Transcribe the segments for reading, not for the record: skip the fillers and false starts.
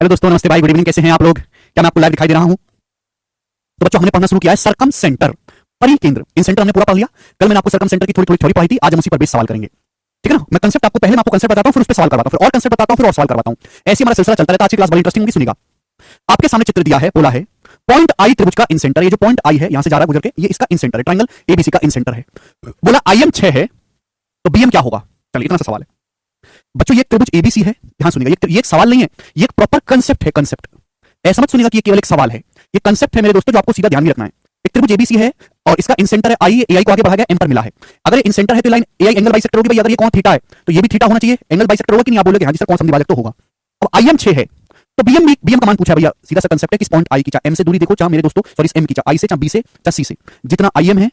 Hello दोस्तों, नमस्ते भाई, गुड इवनिंग। कैसे हैं आप लोग? क्या मैं आपको लाइव दिखाई दे रहा हूं? तो बच्चों, हमने पढ़ना शुरू किया है सरकम सेंटर, परिकेंद्र। इन सेंटर हमने पूरा पढ़ लिया। कल मैंने आपको सरकम सेंटर की थोड़ी थोड़ी थ्योरी पढ़ाई थी। आज हम उसी पर बेस सवाल करेंगे, ठीक है ना? मैं कंसेप्ट आपको पहले मैं आपको कंसेप्ट बताता हूं, फिर उस पर सवाल करवाता हूं, फिर और कंसेप्ट बताता हूं, फिर और सवाल करवाता हूं। ऐसे हमारा सिलसिला चलता रहता है। आज की क्लास बड़ी इंटरेस्टिंग होगी, सुनिएगा। आपके सामने चित्र दिया है, बोला है पॉइंट आई त्रिभुज का इन सेंटर। ये जो पॉइंट आई है, यहां से जा रहा है गुजर के, ये इसका इन सेंटर है। ट्रायंगल एबीसी का इन सेंटर है। बोला आईएम 6 है, तो बीएम क्या होगा? चलिए, इतना सा सवाल है बच्चों। ये त्रिभुज एबीसी है, ध्यान सुनिएगा। ये एक सवाल नहीं है, ये एक प्रॉपर कंसेप्ट है। कंसेप्ट ऐसा मत सुनिएगा कि ये केवल एक सवाल है, ये कंसेप्ट है मेरे दोस्तों, जो आपको सीधा ध्यान में रखना है। एक त्रिभुज एबीसी है और इसका इन सेंटर है आई। एआई को आगे बढ़ा गया, एम पर मिला है। अगर इन सेंटर है तो लाइन एआई एंगल बाइसेक्टर होगी भाई। अगर ये कोण थीटा है तो ये भी थीटा होना चाहिए, एंगल बाइसेक्टर होगा कि नहीं? आप बोलोगे हां जी सर, कौन सा विभाजक तो होगा। अब आईएम 6 है तो बीएम का मान पूछा भैया। सीधा सा कंसेप्ट है कि इस पॉइंट आई की चाहे एम से दूरी देखो, चाहे मेरे दोस्तों सॉरी इस एम की, चाहे आई से, चाहे बी से, चाहे सी से, जितना आईएम है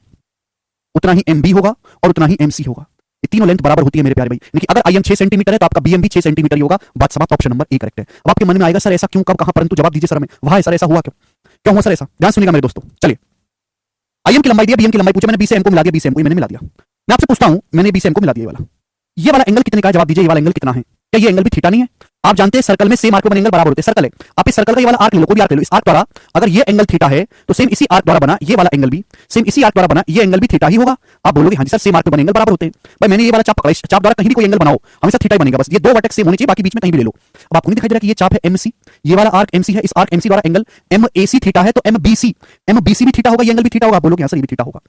उतना ही एमबी होगा और उतना ही एमसी होगा। ये तीनों लेंथ बराबर होती है मेरे प्यारे भाई। यानी कि अगर आईएम 6 सेंटीमीटर है तो आपका बीएम भी 6 सेंटीमीटर ही होगा। बात समाप्त। ऑप्शन नंबर ए करेक्ट है। अब आपके मन में आएगा सर ऐसा क्यों, कब, कहां, परंतु जवाब दीजिए सर हमें। वहां है सर, ऐसा हुआ क्यों, क्यों हुआ सर ऐसा? ध्यान सुनिएगा मेरे दोस्तों। चलिए, आईएम की लंबाई दिया, बीएम की लंबाई पूछा, मैंने बी से एम को मिला दिया, बी से एम को मैंने मिला दिया। मैं आपसे पूछता हूं, मैंने बी से एम को मिला दिया, ये वाला एंगल कितने का है? जवाब दीजिए, ये वाला एंगल कितना है? क्या ये एंगल भी थीटा नहीं है? आप जानते हैं सर्कल में सेम आर्क पर एंगल बराबर होते हैं। सर्कल है, आप इस सर्कल का ये वाला आर्क ले लो, कोई भी आर्क ले लो। इस आर्क द्वारा अगर ये एंगल थीटा है तो सेम इसी आर्क द्वारा बना ये वाला एंगल भी, सेम इसी आर्क द्वारा बना ये एंगल भी थीटा ही होगा। आप बोलोगे हां जी सर, सेम आर्क पर बने एंगल बराबर होते हैं। भाई मैंने ये वाला चाप पकड़ा, इस चाप द्वारा कहीं भी कोई एंगल बनाओ हमेशा थीटा ही बनेगा। बस ये दो वर्टेक्स सेम होने चाहिए, बाकी बीच में कहीं भी ले लो। अब आपको नहीं दिखाई दे रहा कि ये चाप है एमसी, ये वाला आर्क एमसी है, इस आर्क एमसी द्वारा एंगल एमएसी थीटा है, तो एमबीसी भी थीटा होगा, ये एंगल भी थीटा होगा। आप बोलोगे हां सर, ये भी थीटा होगा।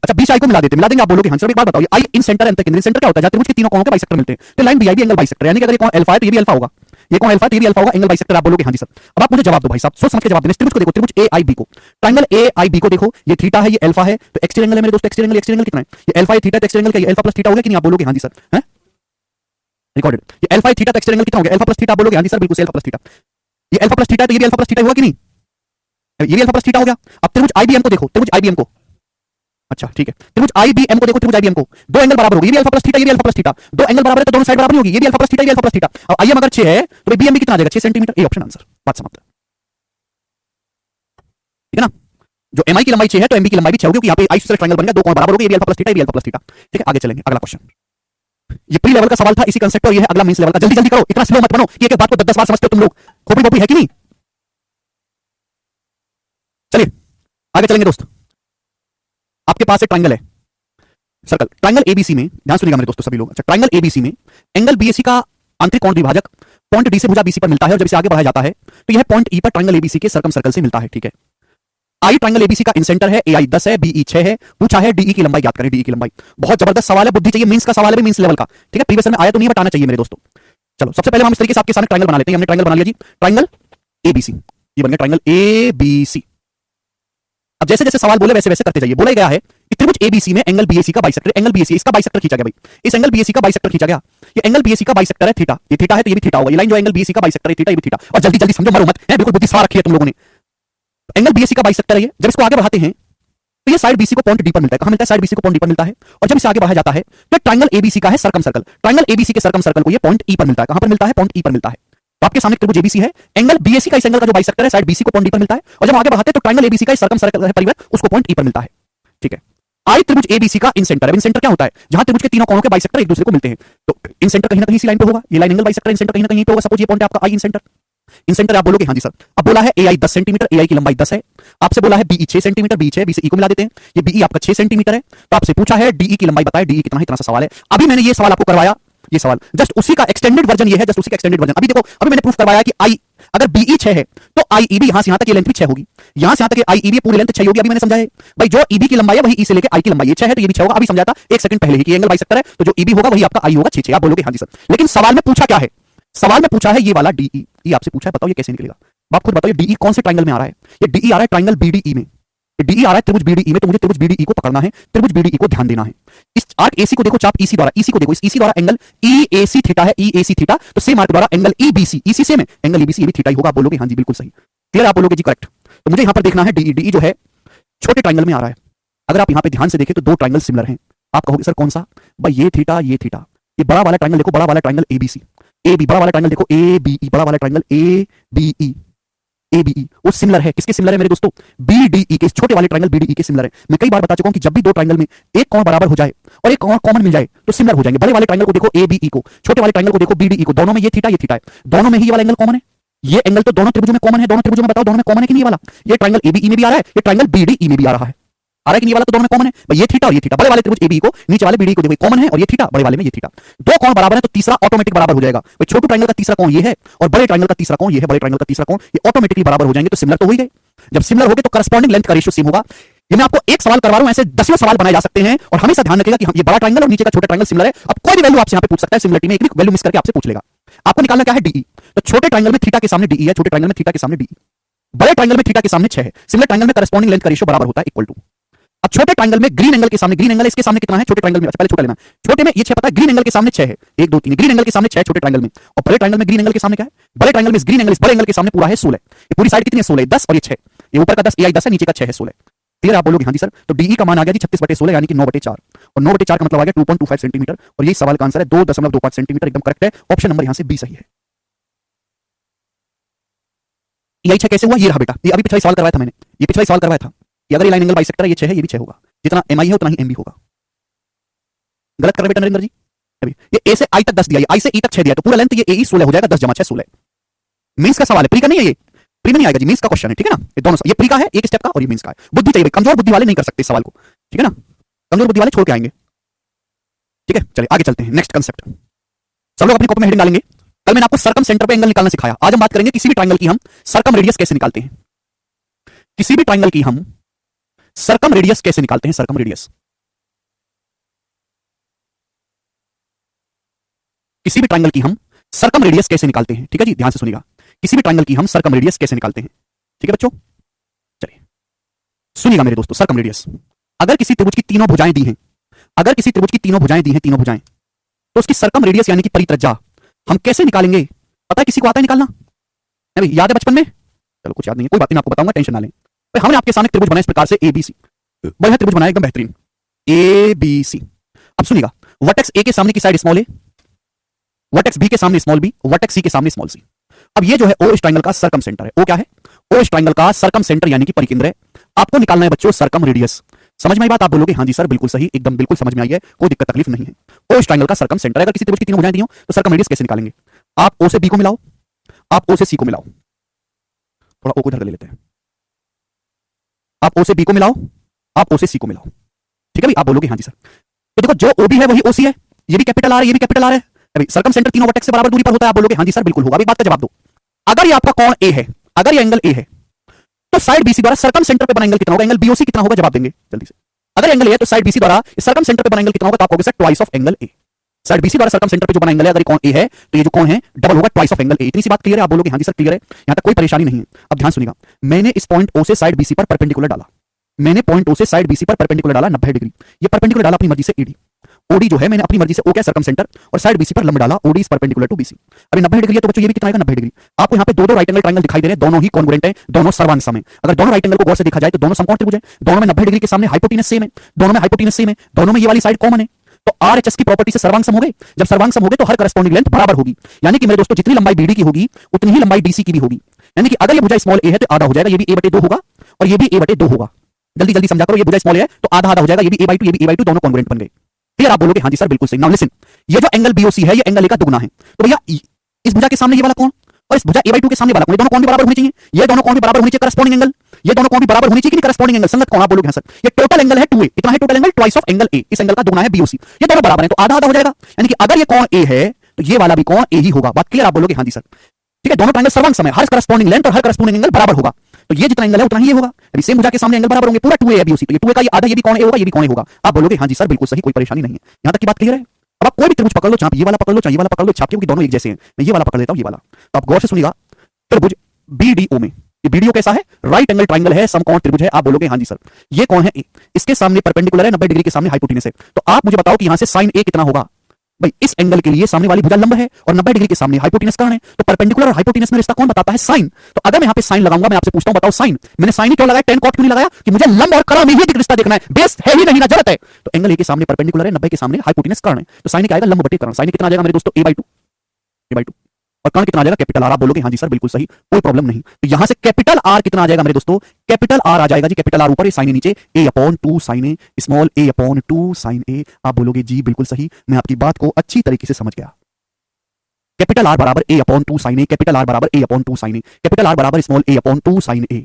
अच्छा, बीच आई को मिला देते, मिला देंगे। आप बोलोगे हां सर, एक बात बताओ, आई इन सेंटर एंड केंद्र। सेंटर क्या होता है? जहां त्रिभुज के तीनों कोणों के बाइसेक्टर मिलते हैं, तो लाइन बीआई भी एंगल बाइसेक्टर, यानी कि अगर ये कोण अल्फा है तो ये भी अल्फा होगा, ये कोण अल्फा है तो ये भी अल्फा होगा, एंगल बाइसेक्टर। आप बोलोगे हां जी सर। अब आप मुझे जवाब दो भाई साहब, सोच समझ के जवाब देना। त्रिभुज को देखो, त्रिभुज ए आई बी को, ट्रायंगल ए आई बी को देखो, ये थीटा है, ये अल्फा है, तो एक्सटीरियर एंगल है मेरे दोस्त। एक्सटीरियर एंगल कितना है? ये अल्फा है, थीटा, तो एक्सटीरियर एंगल क्या है? अल्फा प्लस थीटा हो गया कि नहीं? आप बोलोगे हां जी सर। हैं, रिकॉर्डेड। ये अल्फा है, थीटा, तो एक्सटीरियर एंगल कितना हो गया? Alpha plus theta. आप बोलोगे हां जी सर, बिल्कुल अल्फा प्लस थीटा। ये अल्फा प्लस थीटा है तो ये भी अल्फा प्लस थीटा हुआ कि नहीं? ये भी अल्फा प्लस थीटा हो गया। अब त्रिभुज आईबीएम को देखो, त्रिभुज आईबीएम को, अच्छा ठीक है, त्रिभुज आईबीएम को देखो, त्रिभुज आईबीएम को, दो एंगल बराबर होगी, ये भी अल्फा प्लस थीटा, ये भी अल्फा प्लस थीटा। दो एंगल बराबर है तो दोनों साइड बराबर होगी, ये भी अल्फा प्लस थीटा, ये भी अल्फा प्लस थीटा। अब आईएम अगर 6 है तो बीएम भी कितना आ जाएगा? 6 सेंटीमीटर। ए ऑप्शन आंसर, बात समाप्त। ठीक है ना? जो एमआई की लंबाई 6 है तो एमबी की लंबाई भी 6 होगी, क्योंकि यहां पे आइसोसेलेस ट्रायंगल बन गया, दो कोण बराबर हो गए, ये भी अल्फा प्लस थीटा, ये भी अल्फा प्लस थीटा। ठीक है, आगे चलेंगे। अगला क्वेश्चन, ये प्री लेवल का सवाल था इसी कंसेप्ट, और ये है अगला मेंस लेवल का। जल्दी जल्दी करो, इतना स्लो मत बनो कि एक एक बात को 10-10 बार समझते हो तुम लोग। खोपड़ी बोपड़ी है कि नहीं? चलिए आगे चलेंगे दोस्त। आपके पास एक ट्रायंगल है, सर्कल, ट्रायंगल एबीसी में, ध्यान सुनिएगा मेरे दोस्तों सभी लोग। अच्छा, ट्रायंगल एबीसी में एंगल बीएसी का आंतरिक कोण द्विभाजक पॉइंट डी से भुजा बीसी पर मिलता है, और जब इसे आगे बढ़ाया जाता है तो यह पॉइंट ई पर ट्रायंगल एबीसी के सर्कम सर्कल से मिलता है। ठीक है, आई ट्रायंगल एबीसी का इन सेंटर है, एआई 10 है, बीई 6 है। पूछा है डीई की लंबाई ज्ञात करें। डीई की लंबाई बहुत जबरदस्त सवाल है, बुद्धि चाहिए, मींस का सवाल है, मींस लेवल का। ठीक है, प्रीवियस में आया तो नहीं बताना चाहिए मेरे दोस्तों। चलो सबसे पहले हम इस तरीके से आपके सामने ट्रायंगल बना लेते हैं। हमने ट्रायंगल बना लिया जी, ट्रायंगल एबीसी, ये बन गया ट्रायंगल एबीसी। अब जैसे जैसे सवाल बोले वैसे वैसे करते जाइए। बोला गया है कि त्रिभुज एबीसी में एंगल बीएसी का बाइसेक्टर, एंगल बीएसी इसका बाइसेक्टर खींचा गया भाई, इस एंगल बीएसी का बाइसेक्टर खींचा गया। ये एंगल बीएसी का बाइसेक्टर है थीटा, ये थीटा है तो ये भी थीटा होगा। ये लाइन जो एंगल बीएसी का बाइसेक्टर है थीटा, ये भी थीटा। और जल्दी जल्दी समझो, मरो मत, है बिल्कुल बुद्धि सवार रखी है तुम लोगों ने। एंगल बीएसी का बाइसेक्टर है ये। जब इसको आगे बढ़ाते हैं तो ये साइड बीसी को पॉइंट डी पर मिलता है। कहां मिलता है? साइड बीसी को पॉइंट डी पर मिलता है। और जब इसे आगे बढ़ाया जाता है तो ट्रायंगल एबीसी का है सर्कम सर्कल, ट्रायंगल एबीसी के सर्कम सर्कल को ये पॉइंट ई पर मिलता है। कहां पर मिलता है? पॉइंट ई पर मिलता है। तो आपके सामने त्रिभुज एबीसी है, एंगल बीएसी का इस एंगल का जो बाइसेक्टर है साइड बीसी को पॉइंट डी पर मिलता है, और जब आगे बढ़ाते हैं तो ट्रायंगल एबीसी का इस सर्कम सर्कल है परिवर, उसको पॉइंट ई पर मिलता है। ठीक है, आई त्रिभुज एबीसी का इन सेंटर है। इन सेंटर क्या होता है? जहां त्रिभुज के तीनों कोणों के बाइसेक्टर एक दूसरे को मिलते हैं, तो इन सेंटर कहीं ना कहीं इसी लाइन पे होगा। ये लाइन एंगल बाइसेक्टर इन सेंटर कहीं ना कहीं पे होगा। सपोज ये पॉइंट है आपका आई इन सेंटर, इन सेंटर। आप बोलोगे हां जी सर। अब बोला है एआई 10 सेंटीमीटर, एआई की लंबाई 10 है। आपसे बोला है बीई 6 सेंटीमीटर, बी 6, बी से ई को मिला देते हैं, ये बीई आपका 6 सेंटीमीटर है। तो आपसे पूछा है डीई की लंबाई बताए, डीई कितना है? इतना सा सवाल है। अभी मैंने ये सवाल आपको करवाया, ये सवाल जस्ट उसी का एक्सटेंडेड वर्जन ये है, जस्ट उसी का एक्सटेंडेड वर्जन। अभी देखो, अभी मैंने प्रूफ करवाया कि आई अगर बीई 6 है तो आईई भी यहां से यहां तक ये लेंथ भी 6 होगी, यहां से यहां तक आईई भी पूरी लेंथ 6 होगी। अभी मैंने समझाया भाई, जो ईबी की लंबाई है वही ई से लेके आई की लंबाई, ये 6 है तो ये भी 6 होगा। अभी समझाया था 1 सेकंड पहले ही कि एंगल बाइसेक्टर है तो जो ईबी होगा वही आपका आई होगा 6। आप बोलोगे हां जी सर। लेकिन सवाल में पूछा क्या है? सवाल में पूछा है ये वाला डीई, ये आपसे पूछा है, बताओ ये कैसे निकलेगा? आप खुद बताओ, ये डीई कौन से ट्रायंगल में आ रहा है? ये डीई आ रहा है ट्रायंगल बीडीई में, ये डीई आ रहा है त्रिभुज बीडीई में। तो मुझे त्रिभुज बीडीई को पकड़ना है, त्रिभुज बीडीई को ध्यान देना है। इस आर्क एसी को देखो, चाप ईसी द्वारा, ईसी को देखो, इस ईसी द्वारा एंगल ईएसी थीटा है, ईएसी थीटा। तो सेम आर्क द्वारा एंगल ईबीसी, ईसी सेम है, एंगल ईबीसी ये भी थीटा ही होगा। आप बोलोगे हां जी बिल्कुल सही, क्लियर? आप बोलोगे जी करेक्ट। तो मुझे यहां पर देखना है डीई, डीई जो है छोटे ट्रायंगल में आ रहा है। अगर आप यहां पे ध्यान से देखें तो दो ट्रायंगल सिमिलर हैं। आप कहोगे सर कौन सा? भाई ये थीटा, ये थीटा। ये बड़ा वाला ट्रायंगल देखो, बड़ा वाला ट्रायंगल एबीसी, एबी, बड़ा वाला ट्रायंगल देखो एबीई, बड़ा वाला ट्रायंगल एबीई, एबीई वो सिमिलर है। किसके सिमिलर है मेरे दोस्तों? बीडीई के। इस छोटे वाले ट्रायंगल बीडीई के सिमिलर है। मैं कई बार बता चुका हूं कि जब भी दो ट्रायंगल में एक कोण बराबर हो जाए और एक कोण कॉमन मिल जाए तो सिमिलर हो जाएंगे। बड़े वाले ट्रायंगल को देखो एबीई को, छोटे वाले ट्रायंगल को देखो बीडीई को, दोनों में ये थीटा है, दोनों में ही ये वाला एंगल कॉमन है। ये एंगल तो दोनों त्रिभुजों में कॉमन है, दोनों त्रिभुजों में बताओ दोनों में कॉमन है कि नहीं वाला? ये ट्रायंगल एबीई में भी आ रहा है, ये ट्रायंगल बीडीई में भी आ रहा है कि नहीं वाला? तो दोनों में कॉमन है भाई, ये थीटा और ये थीटा। बड़े वाले त्रिभुज एबी को नीचे वाले बीडी को देखो कॉमन है, और ये थीटा, बड़े वाले में ये थीटा। दो कोण बराबर है तो तीसरा ऑटोमेटिक बराबर हो जाएगा भाई। छोटे ट्रायंगल का तीसरा कोण ये है और बड़े ट्रायंगल का तीसरा कोण ये है, बड़े ट्रायंगल का तीसरा कोण ये ऑटोमेटिकली बराबर हो जाएंगे, तो सिमिलर तो हो ही गए। जब सिमिलर हो गए तो करस्पॉन्डिंग लेंथ का रेशियो सेम होगा। ये मैं आपको एक सवाल करवा रहा हूं, ऐसे दसियों सवाल बनाए जा सकते हैं, और हमेशा ध्यान रखिएगा कि हम ये बड़ा ट्रायंगल और नीचे का छोटा ट्रायंगल सिमिलर है। अब कोई भी वैल्यू आपसे यहां पे पूछ सकता है, सिमिलरिटी में एक भी वैल्यू मिस करके आपसे पूछ लेगा। आपको निकालना क्या है? डीई। तो छोटे ट्रायंगल में थीटा के सामने डीई है, छोटे ट्रायंगल में थीटा के सामने डीई, बड़े ट्रायंगल में थीटा के सामने 6 है। सिमिलर ट्रायंगल में करस्पॉन्डिंग लेंथ का रेशियो बराबर होता है इक्वल टू। अब छोटे ट्रायंगल में ग्रीन एंगल के सामने, ग्रीन एंगल इसके सामने कितना है छोटे ट्रायंगल में? अच्छा पहले छोटा लेना, छोटे में ये 6 पता है, ग्रीन एंगल के सामने 6 है, 1 2 3, ग्रीन एंगल के सामने 6 छोटे ट्रायंगल में, और बड़े ट्रायंगल में ग्रीन एंगल के सामने क्या है? बड़े ट्रायंगल में ग्रीन एंगल इस बड़े एंगल के सामने पूरा है 16। ये पूरी साइड कितनी है? 16, 10 और ये 6, ये ऊपर का 10 एआई 10 है, नीचे का 6 है 16। क्लियर? आप बोलोगे हाँ जी सर। तो डीई का मान आ गया जी 36/16 यानी कि 9/4, और 9/4 का मतलब आ गया 2.25 सेंटीमीटर, और यही सवाल का आंसर है 2.25 सेंटीमीटर, एकदम करेक्ट है। ऑप्शन नंबर यहां से बी सही है। यही 6 कैसे हुआ? ये रहा बेटा, ये अभी पिछला सवाल करवाया था मैंने, ये पिछला सवाल करवाया था कि अगर ये लाइन एंगल बाइसेक्टर है, ये 6 है, ये भी 6 होगा, जितना एमआई है उतना ही एमबी होगा। गलत कर रहे बेटा नरेंद्र जी? अभी ये ए से आई तक 10 दिया, ये आई से ई तक 6 दिया, तो पूरा लेंथ ये ए ई 16 हो जाएगा, 10 जमा 6 16। मींस का सवाल है, प्री का नहीं है, ये प्री में नहीं आएगा जी, मींस का क्वेश्चन है, ठीक है ना? ये दोनों, ये प्री का है एक स्टेप का, और ये मींस का है। बुद्धि चाहिए, कमजोर बुद्धि वाले नहीं कर सकते इस सवाल को, ठीक है ना? कमजोर बुद्धि वाले छोड़ के आएंगे, ठीक है? चलिए आगे चलते हैं, नेक्स्ट कंसेप्ट। सब लोग अपनी कॉपी में हेडिंग डालेंगे। कल मैंने आपको सर्कम सेंटर पे एंगल निकालना सिखाया, आज हम बात करेंगे किसी भी ट्रायंगल की हम सर्कम रेडियस कैसे निकालते हैं। किसी भी ट्रायंगल की हम सर्कम रेडियस कैसे निकालते हैं, सर्कम रेडियस। किसी भी ट्रायंगल की हम सर्कम रेडियस कैसे निकालते हैं, ठीक है जी? ध्यान से सुनिएगा, किसी भी ट्रायंगल की हम सर्कम रेडियस कैसे निकालते हैं, ठीक है बच्चों? चलिए सुनिएगा मेरे दोस्तों, सर्कम रेडियस। अगर किसी त्रिभुज की तीनों भुजाएं दी हैं, अगर किसी त्रिभुज की तीनों भुजाएं दी हैं, तीनों भुजाएं, तो उसकी सर्कम रेडियस यानी कि परित्रिज्या हम कैसे निकालेंगे? पता है किसी को आता है निकालना? नहीं याद है बचपन में? चलो कुछ याद नहीं है, कोई बात नहीं, मैं आपको बताऊंगा, टेंशन ना लें। भाई हमने आपके सामने त्रिभुज बनाया इस प्रकार से एबीसी, बढ़िया त्रिभुज बनाया एकदम बेहतरीन एबीसी। अब सुनिएगा, वर्टेक्स ए के सामने की साइड स्मॉल ए, वर्टेक्स बी के सामने स्मॉल बी, वर्टेक्स सी के सामने स्मॉल सी। अब ये जो है ओ इस ट्रायंगल का सर्कम सेंटर है। ओ क्या है? ओ इस ट्रायंगल का सर्कम सेंटर यानी कि परिकेंद्र है। आपको निकालना है बच्चों सर्कम रेडियस। समझ में आई बात? आप बोलोगे हाँ जी सर बिल्कुल सही, एकदम बिल्कुल समझ में आई है, कोई दिक्कत तकलीफ नहीं है। ओ इस ट्रायंगल का सर्कम सेंटर है। अगर किसी त्रिभुज की तीनों भुजाएं दी हो तो सर्कम रेडियस कैसे निकालेंगे? आप ओ से बी को मिलाओ, आप ओ से सी को मिलाओ, थोड़ा ओ को इधर ले लेते हैं, आप ओ से बी को मिलाओ, आप ओ से सी को मिलाओ, ठीक है भाई? आप बोलोगे हाँ जी सर। तो देखो जो ओबी है वही ओसी है, ये भी कैपिटल आर है, ये भी कैपिटल आर है। अभी सर्कम सेंटर तीनों वर्टेक्स से बराबर दूरी पर होता है। आप बोलोगे हाँ जी सर बिल्कुल होगा। अभी बात का जवाब दो। अगर ये आपका कोण ए है, अगर ये एंगल ए है, तो साइड बीसी द्वारा सर्कम सेंटर पे बना एंगल कितना होगा? एंगल बीओसी कितना होगा? जवाब देंगे जल्दी से। अगर एंगल ए है तो साइड बीसी द्वारा सर्कम सेंटर पे बना एंगल कितना होगा? तो आप कहोगे sir twice of angle A. Side BC द्वारा सर्कम सेंटर पे जो बना एंगल है, अगर कोण ए है तो ये जो कोण है डबल होगा, ट्वाइस ऑफ एंगल ए। इतनी सी बात क्लियर है? आप बोलोगे हाँ जी सर क्लियर है, यहां तक कोई परेशानी नहीं है। अब ध्यान सुनिएगा, मैंने इस पॉइंट ओ से साइड बीसी पर परपेंडिकुलर डाला, मैंने पॉइंट ओ से साइड बीसी पर परपेंडिकुलर डाला 90 डिग्री। ये परपेंडिकुलर डाला अपनी मर्जी से एडी, ओडी जो है मैंने अपनी मर्जी से ओ क्या सर्कम सेंटर और साइड बीसी पर लंब डाला, OD is perpendicular to BC. अभी 90 डिग्री है तो बच्चों ये भी कितना आएगा? 90 डिग्री। आपको यहाँ पे दो राइट एंगल ट्रायंगल दिखाई दे रहे हैं, दोनों ही कॉन्ग्रुएंट है, दोनों सर्वांग सम है। अगर दोनों राइट एंगल को गौर से देखा जाए तो दोनों समकोण त्रिभुज है, दोनों में 90 डिग्री के सामने हाइपोटेनस सेम है, दोनों में हाइपोटेनस सेम है, दोनों में ये वाली साइड कॉमन है। तो आरएचएस की प्रॉपर्टी से सर्वांग सम हो गए। जब सर्वांग सम हो गए तो हर करस्पॉन्डिंग लेंथ बराबर होगी, यानी कि मेरे दोस्तों जितनी लंबाई बीडी की होगी उतनी ही लंबाई डीसी की भी होगी। यानी कि अगर ये भुजा स्मॉल ए है तो आधा हो जाएगा, ये भी a/2 होगा और ये भी a/2 होगा। जल्दी जल्दी समझा करो, ये भुजा स्मॉल है तो आधा आधा हो जाएगा, ये भी a/2 ये भी a/2, दोनों कॉन्ग्रुएंट बन गए। फिर आप बोलोगे हाँ जी सर बिल्कुल सही। नाउ लिसन, ये जो एंगल बीओसी है ये एंगल ए का दुगना है, तो भैया इस भुजा के सामने ये वाला कोण और इस भुजा a/2 के सामने वाला कोण, ये दोनों कोण भी बराबर होने चाहिए, ये दोनों कोण भी बराबर होने चाहिए करस्पॉन्डिंग एंगल, ये दोनों कोण भी बराबर होने चाहिए कि नहीं करस्पॉन्डिंग एंगल, संगत कोण। आप बोलोगे हाँ सर, ये टोटल एंगल है 2a, इतना है total angle, twice of angle A, इस एंगल का दुगना है बीओसी, ये दोनों बराबर हैं तो आधा आधा हो जाएगा। यानी कि अगर ये कोण ए है तो ये वाला भी कोण ए ही होगा। बात क्लियर? आप बोलोगे हाँ जी सर, ठीक है? दोनों ट्रायंगल सर्वांग सम है, हर करस्पॉन्डिंग लेंथ और हर करस्पॉन्डिंग एंगल बराबर होगा, तो ये जितना एंगल है उतना ही ये होगा। अभी सेम भुजा के सामने एंगल बराबर होंगे, पूरा 2a है बीओसी, तो ये 2a का ये आधा, ये भी कोण ए होगा, ये भी कोण ए होगा। आप बोलोगे हाँ जी सर बिल्कुल सही, कोई परेशानी नहीं है। यहां तक की बात क्लियर है? अब आप कोई भी त्रिभुज पकड़ लो, चाहे ये वाला पकड़ लो, चाहे ये वाला पकड़ लो, छाप के दोनों एक जैसे हैं। मैं ये वाला पकड़ लेता हूं, ये वाला, तो आप गौर से सुनिएगा। त्रिभुज बीडीओ में, ये बीडीओ कैसा है? राइट एंगल ट्रायंगल है, समकोण त्रिभुज है। आप बोलोगे हाँ जी सर, ये कौन है? ए, इसके सामने परपेंडिकुलर है, 90 डिग्री के सामने हाइपोटेनस है। तो आप मुझे बताओ कि यहां से साइन ए कितना होगा? भाई इस एंगल के लिए सामने वाली भुजा लंब है और 90 डिग्री के सामने हाइपोटेनस कर्ण है, तो परपेंडिकुलर और हाइपोटेनस में रिश्ता कौन बताता है? साइन। तो अगर मैं यहां पे साइन लगाऊंगा, मैं आपसे पूछता हूं बताओ साइन, मैंने साइन ही क्यों लगाया, tan cot क्यों नहीं लगाया? कि मुझे लंब और कर्ण में ही रिश्ता देखना है, बेस है ही नहीं ना, जरूरत है। तो एंगल ए के सामने परपेंडिकुलर है, 90 के सामने हाइपोटेनस कर्ण है, तो साइन क्या आएगा? लंब बटे कर्ण। साइन कितना आ जाएगा मेरे दोस्तों? a/2, और कर्ण कितना आ जाएगा? Capital R. आप बोलोगे हाँ जी सर बिल्कुल सही, कोई प्रॉब्लम नहीं। तो यहां से कैपिटल आर कितना आ जाएगा मेरे दोस्तों? कैपिटल आर आ जाएगा जी, कैपिटल आर ऊपर, साइन ए नीचे, a/2 साइन ए, स्मॉल a/2 साइन ए। आप बोलोगे जी बिल्कुल सही, मैं आपकी बात को अच्छी तरीके से समझ गया। कैपिटल आर बराबर ए अपॉन 2 साइन ए, कैपिटल आर बराबर ए अपॉन 2 साइन ए, कैपिटल आर बराबर स्मॉल ए अपॉन 2 साइन ए।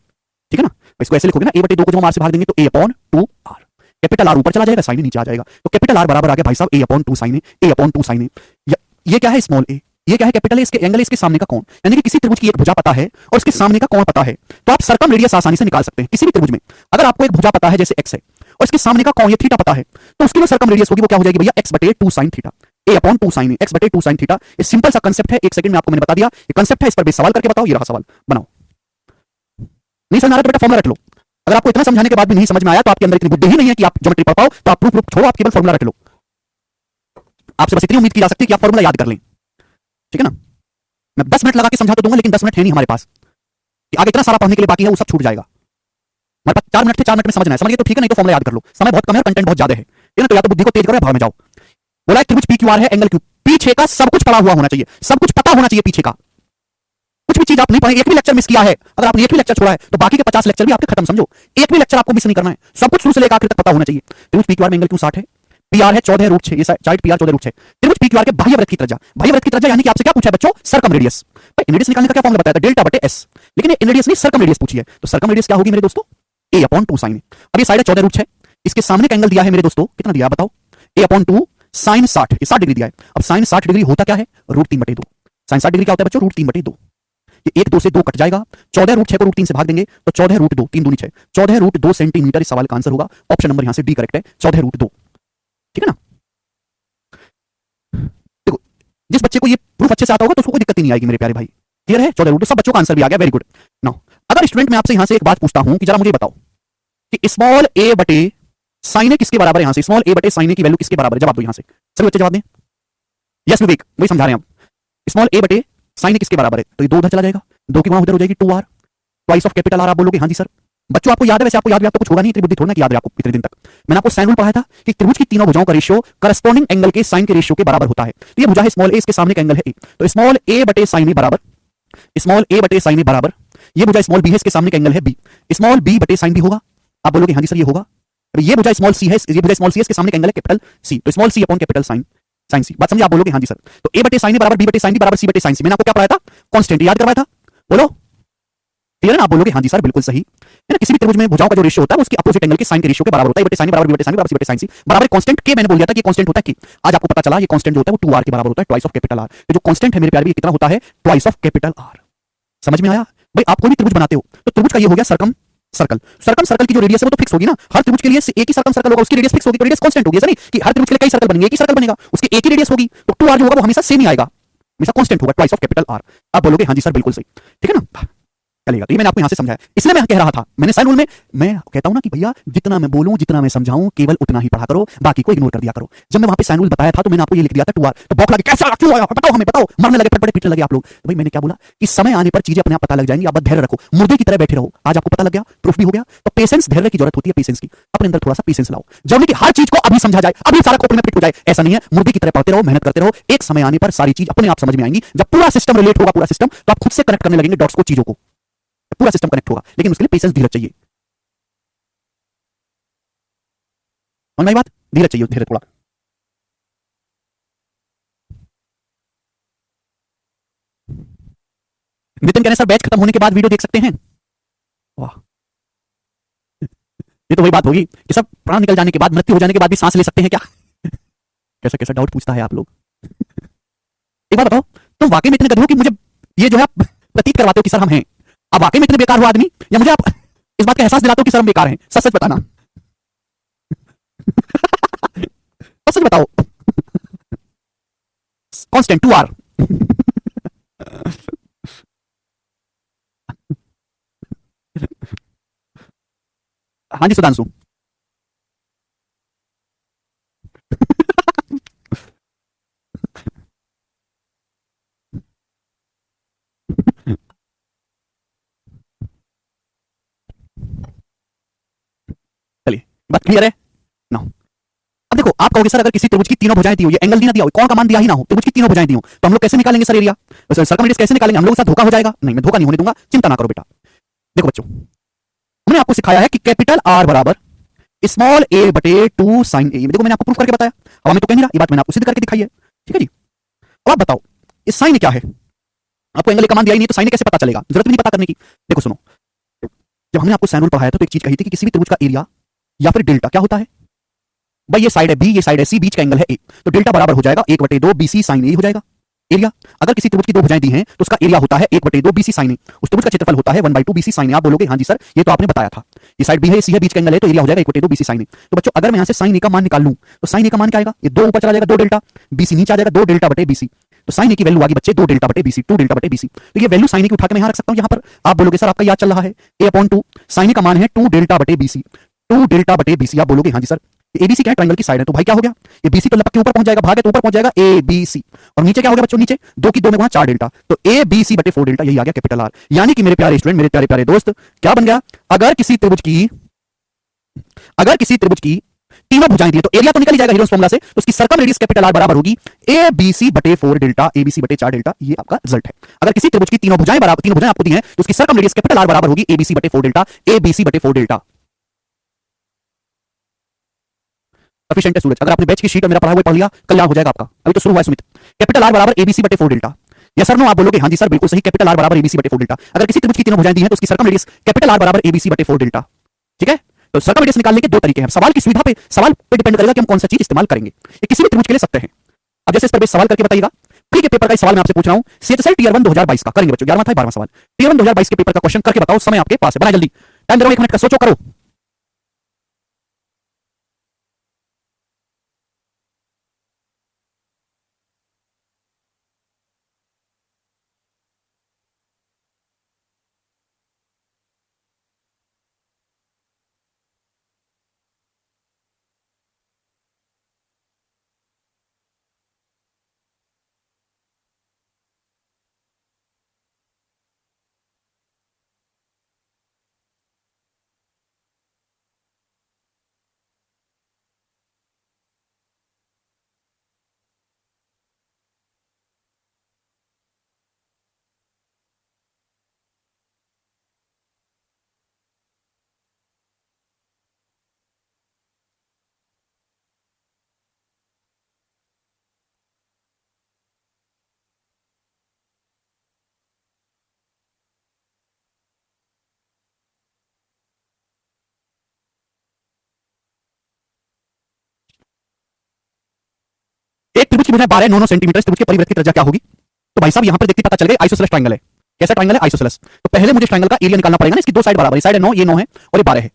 ठीक है ना, इसको ऐसे लिखोगे ना, ए बटे 2 को जब हम आर से भाग देंगे तो ए अपॉन 2 आर, कैपिटल आर ऊपर चला जाएगा, साइन ए नीचे आ जाएगा, तो कैपिटल आर बराबर आ गया भाई साहब ए अपॉन 2 साइन ए, ए अपॉन 2 साइन ए। ये क्या है स्मॉल ए, ये क्या है कैपिटल है, इसके एंगल है, इसके सामने का कोण, यानी कि किसी त्रिभुज की एक भुजा पता है और इसके सामने का कोण पता है, तो आप सर्कम रेडियस आसानी से निकाल सकते हैं किसी भी त्रिभुज में। अगर आपको एक भुजा पता है जैसे एक्स है और इसके सामने का कोण ये थीटा पता है, तो उसकी जो सर्कम रेडियस होगी वो क्या हो जाएगी भैया, एक्स बटे 2 साइन थीटा, ए अपॉन 2 साइन ए, एक्स बटे 2 साइन थीटा। ये सिंपल सा कंसेप्ट है, एक सेकंड में आपको मैंने बता दिया, ये कंसेप्ट है, इस पर बेस सवाल करके बताओ, ये रहा सवाल बनाओ। नहीं समझ आ रहा तो बेटा फॉर्मूला रट लो, अगर आपको इतना समझाने के बाद भी नहीं समझ में आया तो आपके अंदर इतनी बुद्धि ही नहीं है कि आप ज्योमेट्री पढ़ पाओ, तो आप प्रूफ छोड़ो, आप केवल फॉर्मूला रट लो। आपसे बस इतनी उम्मीद की जा सकती है कि आप फॉर्मूला याद कर लें, ठीक है ना। मैं 10 मिनट लगा के समझा तो दूंगा, लेकिन 10 मिनट है नहीं हमारे पास, कि आगे इतना सारा पढ़ने के लिए बाकी है, वो सब छूट जाएगा। हमारे पास 4 मिनट थे, 4 मिनट में समझना है, समझ गए तो ठीक है, नहीं तो फॉर्मूला याद कर लो, समय बहुत कम है, कंटेंट बहुत ज्यादा है, तो या तो बुद्धि को तेज करो या भाव में जाओ। बोला है त्रिभुज पी क्यू आर है, एंगल क्यू, पीछे का सब कुछ पढ़ा हुआ होना चाहिए, सब कुछ पता होना चाहिए पीछे का, कुछ भी चीज आप नहीं पढ़े, एक भी लेक्चर मिस किया है, अगर आपने एक भी लेक्चर छोड़ा है तो बाकी के 50 लेक्चर भी आपके खत्म, समझो, एक भी लेक्चर आपको मिस नहीं करना है, सब कुछ शुरू से लेकर आखिर तक पता होना चाहिए। त्रिभुज पी क्यू आर में एंगल क्यू 60 है, पीआर है 14 रूट 6, ये साइड पीआर 14 रूट 6, त्रिभुज पी क्यू आर के बाह्य वृत्त की त्रिज्या, बाह्य वृत्त की त्रिज्या यानी कि आपसे क्या पूछा है बच्चों, सर्कम रेडियस। भाई रेडियस निकालने का क्या फॉर्मूला बताया था, डेल्टा बटे एस, लेकिन ये रेडियस नहीं सर्कम रेडियस पूछी है, तो सर्कम रेडियस क्या होगी मेरे दोस्तों, ए अपॉन 2 साइन। अब ये साइड है 14 रूट 6, इसके सामने का एंगल दिया है मेरे दोस्तों, कितना दिया बताओ, ए अपॉन 2 साइन 60, ये 60 डिग्री दिया है। अब साइन 60 डिग्री होता क्या है, रूट 3 बटे 2, साइन 60 डिग्री क्या होता है बच्चों, रूट 3 बटे 2, ये 1 2 से 2 कट जाएगा, 14 रूट 6 को रूट 3 से भाग देंगे तो 14 रूट 2, 3 दूनी 6, 14 रूट 2 सेंटीमीटर इस सवाल का आंसर होगा, ऑप्शन नंबर यहां से डी करेक्ट है, 14 रूट 2, ठीक है ना। देखो जिस बच्चे को ये प्रूफ अच्छे से आता होगा तो उसको कोई दिक्कत ही नहीं आएगी मेरे प्यारे भाई, क्लियर है, 14 रूट, सब बच्चों का आंसर भी आ गया, वेरी गुड। नाउ अगर स्टूडेंट मैं आपसे यहां से एक बात पूछता हूं कि जरा मुझे बताओ कि स्मॉल ए बटे साइन ए किसके बराबर है, यहां से स्मॉल ए बटे साइन ए की वैल्यू किसके बराबर है, जवाब दो यहां से, सभी बच्चे जवाब दें, यस विवेक वही समझा रहे हैं आप, स्मॉल ए बटे साइन ए किसके बराबर है, तो ये 2 उधर चला जाएगा, 2 की गुणा उधर हो जाएगी 2r, twice of capital R, आप बोलोगे हां जी सर। बच्चों आपको याद है, वैसे आपको याद भी, आपको कुछ होगा नहीं, इतनी बुद्धि थोड़ा ना कि याद है आपको इतने दिन तक, मैंने आपको साइन रूल पढ़ाया था कि त्रिभुज की तीनों भुजाओं का रेशियो करस्पॉन्डिंग एंगल के साइन के रेशियो के बराबर होता है, तो ये भुजा है स्मॉल ए, इसके सामने का एंगल है ए, तो स्मॉल ए बटे साइन ए बराबर, स्मॉल ए बटे साइन ए बराबर, ये भुजा स्मॉल बी है, इसके सामने का एंगल है बी, स्मॉल बी बटे साइन बी होगा, आप बोलोगे हां जी सर ये होगा, ये भुजा स्मॉल सी है, ये भुजा स्मॉल सी है, इसके सामने का एंगल है कैपिटल सी, तो small C upon capital sign, sign सी, बात समझे, आप बोलोगे हां जी सर, तो ए बटे साइन ए बराबर बी बटे साइन बी बराबर सी बटे साइन सी, मैंने आपको क्या पढ़ाया था, कांस्टेंट याद करवाया था, बोलो क्लियर है ना, आप बोलोगे हां जी सर बिल्कुल सही है ना। किसी भी त्रिभुज में भुजाओं का जो रेशियो होता है उसकी अपोजिट एंगल के साइन के रेशियो के बराबर होता है, बटे साइन बराबर बी बटे साइन बराबर सी बटे साइन सी बराबर कांस्टेंट के, मैंने बोल दिया था कि कांस्टेंट होता है कि, आज आपको पता चला ये कांस्टेंट जो होता है वो 2r के बराबर होता है, ट्वाइस ऑफ कैपिटल आर, तो जो कांस्टेंट है मेरे प्यारे भी कितना होता है, ट्वाइस ऑफ कैपिटल आर, समझ में आया भाई। आप कोई भी त्रिभुज बनाते हो तो त्रिभुज का ये हो गया सर्कम सर्कल, सर्कम सर्कल की जो रेडियस है वो तो फिक्स होगी ना, हर त्रिभुज के लिए एक ही सर्कम सर्कल होगा, उसकी रेडियस फिक्स होगी, तो रेडियस कांस्टेंट होगी, ऐसा नहीं कि हर त्रिभुज के लिए कई सर्कल बनेंगे, एक ही सर्कल बनेगा, उसकी एक ही रेडियस होगी, तो 2r जो होगा वो हमेशा सेम ही आएगा, हमेशा कांस्टेंट होगा, ट्वाइस ऑफ कैपिटल आर। आप बोलोगे हां जी सर बिल्कुल सही, ठीक है ना, चलेगा। तो ये मैंने आपको यहां से समझाया, इसलिए मैं कह रहा था, मैंने साइन रूल में मैं कहता हूं ना कि भैया जितना मैं बोलूं जितना मैं समझाऊं केवल उतना ही पढ़ा करो, बाकी को इग्नोर कर दिया करो। जब मैं वहां पे साइन रूल बताया था तो मैंने आपको ये लिख दिया था 2r, तो बौखला के कैसा क्यों आया बताओ हमें, बताओ, मरने लगे, फटफट पीटने लगे आप लोग। तो भाई मैंने क्या बोला कि समय आने पर चीजें अपने आप पता लग जाएंगी, आप बस धैर्य रखो, मुर्गे की तरह बैठे रहो, आज आपको पता लग गया, प्रूफ भी हो गया, तो पेशेंस, धैर्य की जरूरत होती है, पेशेंस की, अपने अंदर थोड़ा सा पेशेंस लाओ, जब कि हर चीज को अभी समझा जाए, अभी सारा खोपड़ी में फिट हो जाए, ऐसा नहीं है, मुर्गे की तरह पढ़ते रहो, मेहनत करते रहो, एक समय आने पर सारी चीज अपने आप समझ में आएंगी, जब पूरा सिस्टम रिलेट होगा, पूरा सिस्टम, तो आप खुद से कनेक्ट करने लगेंगे डॉट्स को, चीजों को, पूरा सिस्टम कनेक्ट होगा, लेकिन उसके लिए पेशेंस, धीरज चाहिए, समझ में आई बात, धीरज चाहिए, धीरज थोड़ा। नितिन कहने सर बैच खत्म होने के बाद वीडियो देख सकते हैं, वाह, ये तो वही बात होगी कि सब प्राण निकल जाने के बाद, मृत्यु हो जाने के बाद भी सांस ले सकते हैं क्या? कैसा कैसा डाउट पूछता है आप लोग। एक बात बताओ, तुम वाकई में इतने गधे हो कि मुझे ये जो है आप प्रतीत करवाते हो कि सर हम हैं, आप वाकई में इतने बेकार हो आदमी, या मुझे आप इस बात का एहसास दिलाते हो कि सर हम बेकार हैं, सच सच बताना। सच सच बताओ, कांस्टेंट 2r। हाँ जी सुधांशु। चलिए बात क्लियर है ना। अब देखो आप कहोगे सर अगर किसी त्रिभुज की तीनों भुजाएं दी हो, ये एंगल दी ना दिया हो, कोण का मान दिया ही ना हो, त्रिभुज की तीनों भुजाएं दी हो, तो हम लोग कैसे निकालेंगे सर एरिया, सर्कम रेडियस कैसे निकालेंगे, हम लोग के साथ धोखा हो जाएगा, नहीं मैं धोखा नहीं होने दूंगा, चिंता ना करो बेटा। देखो बच्चों हमने आपको सिखाया है कि कैपिटल आर बराबर स्मॉल ए बटे 2 साइन ए, देखो मैंने आपको प्रूफ करके बताया, अब हमें तो कह नहीं रहा, ये बात मैंने आपको सिद्ध करके दिखाई है, ठीक है जी। अब आप बताओ ये साइन क्या है? आपको एंगल कमान दिया ही नहीं तो साइन कैसे पता चलेगा? जरूरत भी नहीं पता करने की। देखो सुनो, जब हमने आपको साइन रूल पढ़ाया था तो एक चीज कही थी कि किसी भी त्रिभुज का एरिया या फिर डेल्टा क्या होता है भाई, ये साइड है बी, ये साइड है सी, बीच का एंगल है ए, तो डेल्टा बराबर हो जाएगा 1/2 BC sin ए हो जाएगा एरिया। अगर किसी त्रिभुज की दो भुजाएं दी हैं तो उसका एरिया होता है 1/2 BC sin ए, उस त्रिभुज का क्षेत्रफल होता है 1/2 BC sin ए। आप बोलोगे हाँ जी सर ये तो आपने बताया था, ये साइड बी है, सी है, बीच का एंगल है, तो एरिया हो जाएगा 1/2 BC sin ए। तो बच्चों अगर मैं यहां से sin ए का मान निकाल लूं तो sin ए का मान क्या आएगा? ये 2 ऊपर चला जाएगा 2 डेल्टा, BC नीचे आ जाएगा 2 डेल्टा बटे BC, तो sin ए की वैल्यू आ गई बच्चे 2 डेल्टा बटे BC, 2 डेल्टा बटे BC। तो ये वैल्यू sin ए की उठा के मैं यहां रख सकता हूं यहां पर। आप बोलोगे सर आपका याद चल रहा है a/2, sin ए का मान है 2 डेल्टा बटे BC, 2 डेल्टा बटे BC। आप बोलोगे हाँ जी सर एबीसी क्या है? ट्रायंगल की साइड है, तो भाई क्या हो गया? ये बीसी तो लपक के ऊपर पहुंच जाएगा, भाग है तो ऊपर पहुंच जाएगा एबीसी, और नीचे क्या हो गया बच्चों? नीचे 2 की 2 में गुणा 4 डेल्टा, तो एबीसी बटे 4 डेल्टा, यही आ गया कैपिटल आर। यानी कि मेरे प्यारे स्टूडेंट, मेरे प्यारे प्यारे दोस्त, क्या बन गया? अगर किसी त्रिभुज की तीनों भुजाएं दी तो एरिया तो निकल ही जाएगा हीरोस फॉर्मूला से, तो उसकी सर्कम रेडियस कैपिटल आर बराबर होगी एबीसी बटे 4 डेल्टा, एबीसी बटे 4 डेल्टा। ये आपका रिजल्ट है। अगर किसी त्रिभुज की तीनों भुजाएं आपको दी हैं तो उसकी सर्कम रेडियस कैपिटल आर बराबर होगी एबीसी बटे 4 डेल्टा, एबीसी बटे 4 डेल्टा। सफिशिएंट है सूरज, अगर आपने बैच की शीट में मेरा पढ़ा हुआ पढ़ लिया कल्याण हो जाएगा आपका। अभी तो शुरू हुआ है सुमित। कैपिटल आर बराबर एबीसी बटे 4 डेल्टा, या सर नो? आप बोलोगे हाँ जी सर बिल्कुल सही, कैपिटल आर बराबर एबीसी बटे 4 डेल्टा। अगर किसी त्रिभुज की तीनों भुजाएं दी हैं तो उसकी सर्कम रेडियस कैपिटल आर बराबर एबीसी बटे 4 डेल्टा। ठीक है, तो सर्कम रेडियस निकालने के दो तरीके हैं। सवाल की सुविधा पे, सवाल पे डिपेंड करेगा कि हम कौन सा चीज इस्तेमाल करेंगे। ये किसी भी त्रिभुज के लिए सत्य है। अब जैसे इस पर बेस सवाल करके बताइएगा, प्री के पेपर का सवाल मैं आपसे पूछ रहा हूं, सीएचएसएल टियर 1 2022 का करेंगे बच्चों। 11वां था 12वां सवाल, टियर 1 2022 के पेपर का क्वेश्चन करके बताओ। समय आपके पास है, बनाए जल्दी, टाइम दे रहा हूं 1 मिनट का, सोचो करो। एक त्रिभुज की भुजाएं 12 9 सेंटीमीटर, इस त्रिभुज के परिवृत्त की त्रिज्या क्या होगी? तो भाई साहब यहां पर देखते पता चल गया आइसोसेलेस ट्रायंगल है। कैसा ट्रायंगल है? आइसोसेलेस। तो पहले मुझे ट्रायंगल का एरिया निकालना पड़ेगा ना, इसकी दो साइड बराबर है, साइड है 9, ये 9 है और ये 12 है।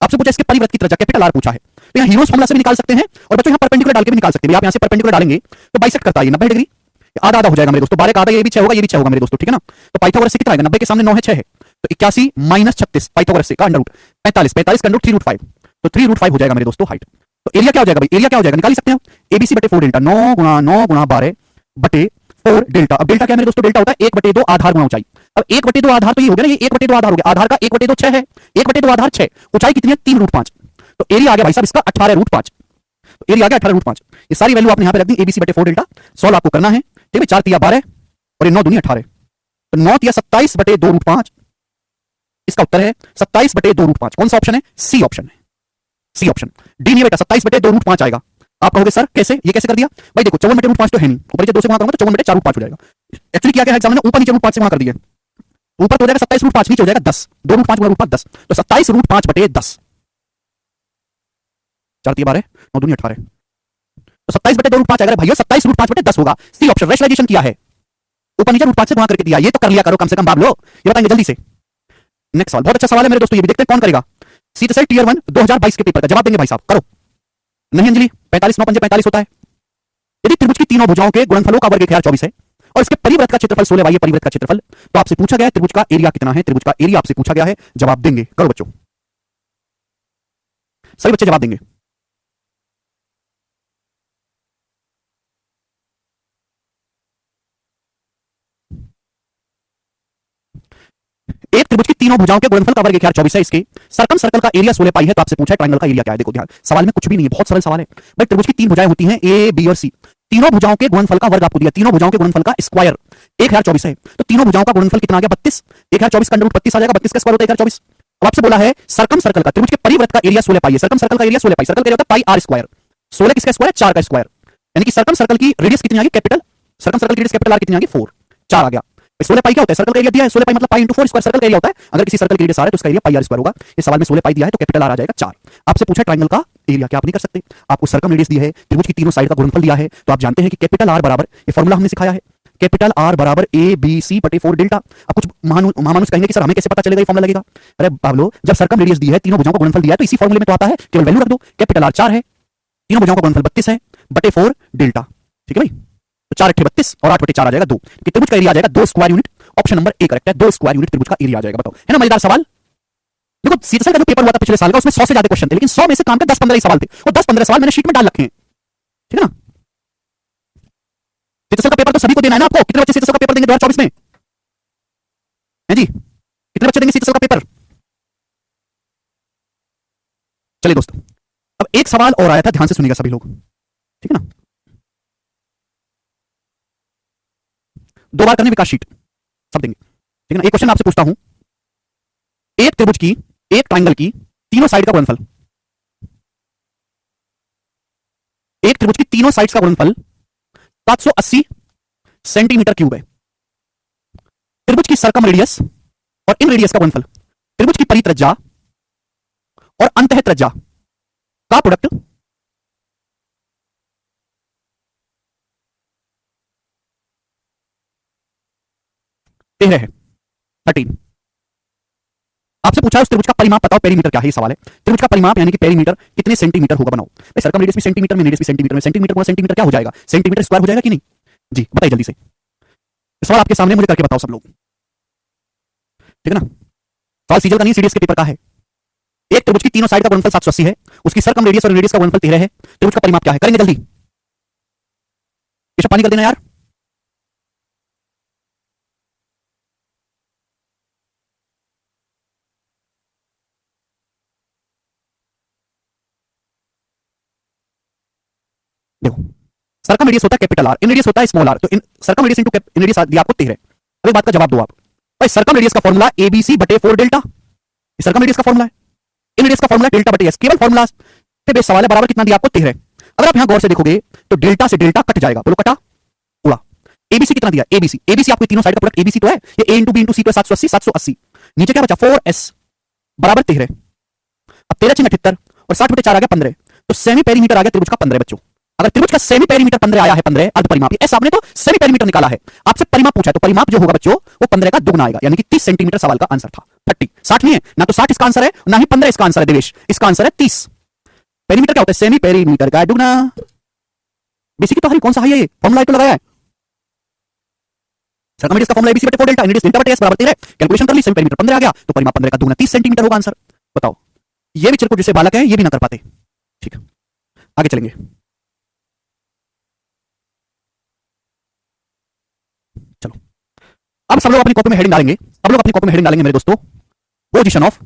आपसे पूछा इसके परिवृत्त की त्रिज्या कैपिटल आर पूछा है, तो यहां हीरोस फॉर्मूला से भी निकाल सकते हैं और बच्चों यहां परपेंडिकुलर डाल के भी निकाल सकते हैं। आप यहां से परपेंडिकुलर डालेंगे तो बाइसेक्ट करता है 90 डिग्री, आधा आधा हो जाएगा मेरे दोस्तों। 12 का आधा ये भी 6 होगा, ये भी 6 होगा मेरे दोस्तों, ठीक है ना? तो पाइथागोरस से कितना आएगा? 90 के सामने 9 है, 6 है, तो 81 माइनस 36 पाइथागोरस से का अंडर रूट 45, 45 का अंडर रूट 3 रूट 5, तो 3 रूट 5 हो जाएगा मेरे दोस्तों हाइट। तो एरिया क्या हो जाएगा भाई? एरिया क्या हो जाएगा? निकाल ही सकते हैं एबीसी बटे 4 डेल्टा, 9 गुणा 12 बटे 4 डेल्टा। अब डेल्टा क्या है मेरे दोस्तों? डेल्टा होता है 1/2 आधार गुणा ऊंचाई। अब 1/2 आधार तो ये हो गया ना, ये 1/2 आधार हो गया, आधार का 1/2 6 है, 1/2 आधार 6, ऊंचाई कितनी है? 3 रूट 5, तो एरिया आ गया भाई साहब इसका 18 रूट 5, तो एरिया आ गया 18 रूट 5। ये सारी वैल्यू आपने यहां पे रख दी एबीसी बटे 4 डेल्टा। सॉल्व आपको करना है, ठीक है? 4 तिया 12 और ये 9 दूनी 18, तो 9 तिया 27 बटे 2 रूट 5, इसका उत्तर है 27 बटे 2 रूट 5। कौन सा ऑप्शन है? सी ऑप्शन है, सी ऑप्शन। डी नहीं बेटा, 27 बटे 2 रूट 5 आएगा। आप कहोगे सर कैसे, ये कैसे कर दिया भाई? देखो 54 बटे रूट 5 तो है नहीं, ऊपर नीचे 2 से गुणा करूंगा तो 54 बटे 4 रूट 5 हो जाएगा। एक्चुअली क्या है एग्जाम में, ऊपर नीचे रूट 5 से गुणा कर दिए, ऊपर तो हो जाएगा 27 रूट 5, नीचे हो जाएगा 10, 2 रूट 5 गुणा रूट 5 10, तो 27 रूट 5 बटे 10, 4 तिया 12 9 दूनी 18, तो 27 बटे 2 रूट 5 आएगा भैया, 27 रूट 5 बटे 10 होगा। सी ऑप्शन, रेशनलाइजेशन किया है, ऊपर नीचे रूट 5 से गुणा करके दिया, ये तो कर लिया करो कम से कम बाबलो, ये बताएंगे जल्दी से। नेक्स्ट सवाल बहुत अच्छा सवाल है मेरे दोस्तों, ये भी देखते हैं कौन करेगा। सीएचएसएल टियर 1 2022 के पेपर का जवाब देंगे भाई साहब, करो। नहीं अंजलि, 45 9 5 45 होता है। यदि त्रिभुज की तीनों भुजाओं के गुणनफलों का वर्ग 24 है और इसके परिवृत्त का क्षेत्रफल 16 y, परिवृत्त का क्षेत्रफल, तो आपसे पूछा गया है त्रिभुज का एरिया कितना है? त्रिभुज का एरिया आपसे पूछा गया है, जवाब देंगे, करो बच्चों, सभी बच्चे जवाब देंगे। एक त्रिभुज की तीनों भुजाओं के गुणनफल का वर्ग 24 है, इसके सर्कम सर्कल का एरिया 16 पाई है, तो आपसे पूछा है ट्रायंगल का एरिया क्या है? देखो ध्यान, सवाल में कुछ भी नहीं है, बहुत सरल सवाल है भाई। त्रिभुज की तीन भुजाएं होती हैं ए, बी और सी, तीनों भुजाओं के गुणनफल का वर्ग आपको दिया, तीनों भुजाओं के गुणनफल का स्क्वायर 1024 है, तो तीनों भुजाओं का गुणनफल कितना आ गया? 32, 1024 का अंडर रूट 32 आ जाएगा, 32 का स्क्वायर होता है 1024। अब आपसे बोला है सर्कम सर्कल का, त्रिभुज के परिवृत्त का एरिया 16 पाई है, सर्कम सर्कल का एरिया 16 पाई, सर्कल का एरिया होता है पाई आर स्क्वायर, 16 किसका स्क्वायर है? 4 का स्क्वायर, यानी कि सर्कम सर्कल की रेडियस कितनी आ गई? कैपिटल सर्कम सर्कल की रेडियस कैपिटल आर कितनी आ गई 4, 4 आ गया। 16 पाई क्या होता है? सर्कल का एरिया दिया है, 16 पाई मतलब पाई इंटू 4 स्क्वायर सर्कल का एरिया होता है। अगर किसी सर्कल की रेडियस आर है तो उसका एरिया पाई आर स्क्वायर होगा। इस सवाल में 16 पाई दिया है तो कैपिटल आर आ जाएगा 4। आपसे पूछा ट्रायंगल का एरिया, क्या आप नहीं कर सकते? आपको सर्कम रेडियस दी है, त्रिभुज की तीनों साइड का गुणनफल दिया है, तो आप जानते हैं कि कैपिटल आर बराबर, ये फॉर्मूला हमने सिखाया है, कैपिटल आर बराबर ए बी सी बटे 4 डेल्टा। अब कुछ महामानुष कहेंगे कि सर हमें कैसे पता चलेगा ये फॉर्मूला लगेगा? अरे बाबलो, जब सर्कम रेडियस दी है, तीनों भुजाओं का गुणनफल दिया है, तो इसी फॉर्मूले में तो आता है, केवल वैल्यू रख दो। कैपिटल आर 4 है, तीनों भुजाओं का गुणनफल 32 है बटे 4 डेल्टा। ठीक है भाई, तो 4 8 32 और 8 बटे 4 आ जाएगा 2। त्रिभुज का एरिया आ जाएगा 2 square unit. Option number A correct है, 2 स्क्वायर यूनिट त्रिभुज का एरिया आ जाएगा। बताओ, है ना मजेदार सवाल? देखो सीएसएल का जो पेपर हुआ था पिछले साल का, उसमें 100 से ज्यादा क्वेश्चन थे, लेकिन 100 में से काम के 10-15 ही सवाल थे, और 10-15 सवाल मैंने शीट में डाल रखे हैं। ठीक है ना? सीएसएल का पेपर तो सभी को देना है ना आपको। कितने बच्चे सीएसएल का पेपर देंगे 2024 में? हैं जी, कितने बच्चे देंगे सीएसएल का पेपर? चलिए दोस्तों, अब एक सवाल और आया था, ध्यान से सुनिएगा सभी लोग। ठीक है ना? 2 बार करने विकास शीट सब देंगे। ठीक है ना? एक क्वेश्चन आपसे पूछता हूं, एक त्रिभुज की, एक ट्रायंगल की तीनों साइड का गुणनफल, एक त्रिभुज की तीनों साइड्स का गुणनफल 780 सेंटीमीटर क्यूब है। त्रिभुज की सर्कम रेडियस और इन रेडियस का गुणनफल, त्रिभुज की परित्रिज्या और अंतः त्रिज्या का प्रोडक्ट तेरह है, 13। आपसे पूछा है उस त्रिभुज का परिमाप बताओ, पेरीमीटर क्या है, ये सवाल है। त्रिभुज का परिमाप यानी कि पेरीमीटर कितने सेंटीमीटर होगा बनाओ। भाई सर्कम रेडियस भी सेंटीमीटर में, रेडियस भी सेंटीमीटर में, सेंटीमीटर गुणा सेंटीमीटर क्या हो जाएगा? सेंटीमीटर स्क्वायर हो जाएगा कि नहीं? जी बताइए जल्दी से। सवाल आपके सामने, मुझे करके बताओ सब लोग। ठीक है ना? सवाल सीजल का नहीं, सीडीएस के पेपर का है। एक त्रिभुज की तीनों साइड का गुणनफल 780 है, उसकी सर्कम रेडियस और रेडियस का गुणनफल 13 है। त्रिभुज का परिमाप क्या है? करेंगे जल्दी, पानी कर देना यार। देखो, सर्कम रेडियस होता है कैपिटल आर, इन रेडियस होता है स्मॉल आर, तो इन circumradius into inradius दिया आपको 13। अब एक बात का जवाब दो आप। भाई सर्कम रेडियस का फॉर्मूला एबीसी बटे 4 डेल्टा, ये सर्कम रेडियस का फॉर्मूला है। इन रेडियस का फॉर्मूला डेल्टा बटे एस, केवल फॉर्मूला पे बेस सवाल है। बराबर कितना दिया आपको? 13। अगर आप यहां गौर से देखोगे तो डेल्टा से डेल्टा कट जाएगा, बोलो कटा उड़ा। एबीसी कितना दिया? एबीसी, एबीसी आपको तीनों साइड का प्रोडक्ट एबीसी तो है, ये ए इंटू बी इंटू सी तो 780, 780 नीचे क्या बचा 4s बराबर 13। अब 13 6 78 और 60 बटे 4 आ गया 15, तो सेमी पेरीमीटर आ गया त्रिभुज का 15 बच्चों। अगर त्रिभुज का सेमी पेरीमीटर 15 आया है, 15 अर्ध परिमाप, एस आपने तो सेमी पेरीमीटर निकाला है, आपसे परिमाप पूछा है, तो परिमाप जो होगा बच्चों वो 15 का दुगना आएगा, यानी कि 30 सेंटीमीटर सवाल का आंसर था। 30, 60 नहीं है ना, तो 60 इसका आंसर है, ना ही 15 इसका आंसर है देवेश, इसका आंसर है 30। पेरीमीटर क्या होता है? सेमी पेरीमीटर का दुगना। बेसिक तो हरी कौन सा है ये फॉर्मूला तो लगाया है। सर्कम रेडियस का फॉर्मूला एबीसी बटे 4 डेल्टा, रेडियस डेल्टा बटे एस बराबर 13। कैलकुलेशन कर ली, सेमी पेरीमीटर 15 आ गया, तो परिमाप 15 का दुगना 30 सेंटीमीटर होगा आंसर। बताओ, ये भी चिरकुट जैसे बालक है, ये भी ना कर पाते। ठीक है, आगे चलेंगे। चलो, अब सब लोग अपनी कॉपी में हेडिंग डालेंगे, सब लोग अपनी कॉपी में हेडिंग डालेंगे मेरे दोस्तों, position of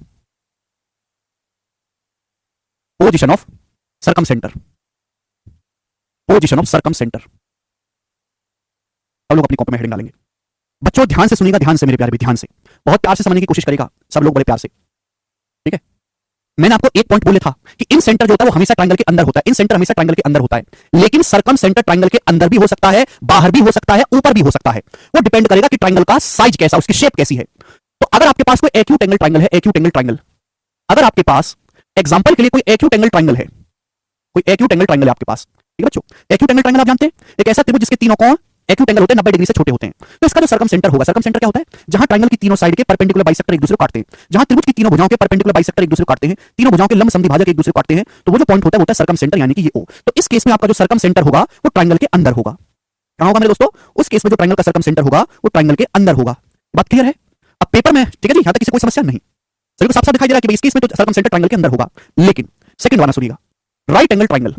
circum centre, position of circum centre. सब लोग अपनी कॉपी में हेडिंग डालेंगे। बच्चों ध्यान से सुनिएगा, ध्यान से मेरे प्यारे भी, ध्यान से, बहुत प्यार से समझने की कोशिश करेगा सब लोग, बड़े प्यार से। ठीक है, मैंने आपको एक पॉइंट बोले था कि इन सेंटर जो होता है वो हमेशा ट्रायंगल के अंदर होता है, इन सेंटर हमेशा ट्रायंगल के अंदर होता है, लेकिन सर्कम सेंटर ट्रायंगल के अंदर भी हो सकता है, बाहर भी हो सकता है, ऊपर भी हो सकता है। वो डिपेंड करेगा कि ट्रायंगल का साइज कैसा, उसकी शेप कैसी है। तो अगर आपके पास कोई एक्यूट एंगल ट्रायंगल है, एक्यूट एंगल ट्रायंगल, अगर आपके पास एग्जांपल के लिए कोई एक्यूट एंगल ट्रायंगल है, कोई एक्यूट एंगल ट्रायंगल है आपके पास, ठीक है बच्चों, एक्यूट एंगल ट्रायंगल आप जानते हैं, एक ऐसा त्रिभुज जिसके तीनों कोण एक्यूट एंगल होते हैं, 90 डिग्री से छोटे होते हैं, तो इसका जो सर्कम सेंटर होगा, सर्कम सेंटर क्या होता है? जहां ट्रायंगल की तीनों साइड के परपेंडिकुलर बाइसेक्टर एक दूसरे को काटते हैं, जहां त्रिभुज की तीनों भुजाओं के परपेंडिकुलर बाइसेक्टर एक दूसरे को काटते हैं, तीनों भुजाओं के लंब समद्विभाजक एक दूसरे को काटते हैं, तो वो जो पॉइंट होता है वो होता है सर्कम सेंटर, यानी कि ये ओ। तो इस केस में आपका जो सर्कम सेंटर होगा वो ट्रायंगल के अंदर होगा। कहां होगा मेरे दोस्तों? उस केस में जो ट्रायंगल का सर्कम सेंटर होगा वो ट्रायंगल के अंदर होगा। बात क्लियर है? अब पेपर में, ठीक है जी, यहां तक किसी कोई समस्या नहीं, सभी को साफ साफ दिखाई दे रहा है कि इस केस में तो सर्कम सेंटर ट्रायंगल के अंदर होगा। लेकिन सेकंड वाला सुनिएगा, राइट एंगल ट्रायंगल,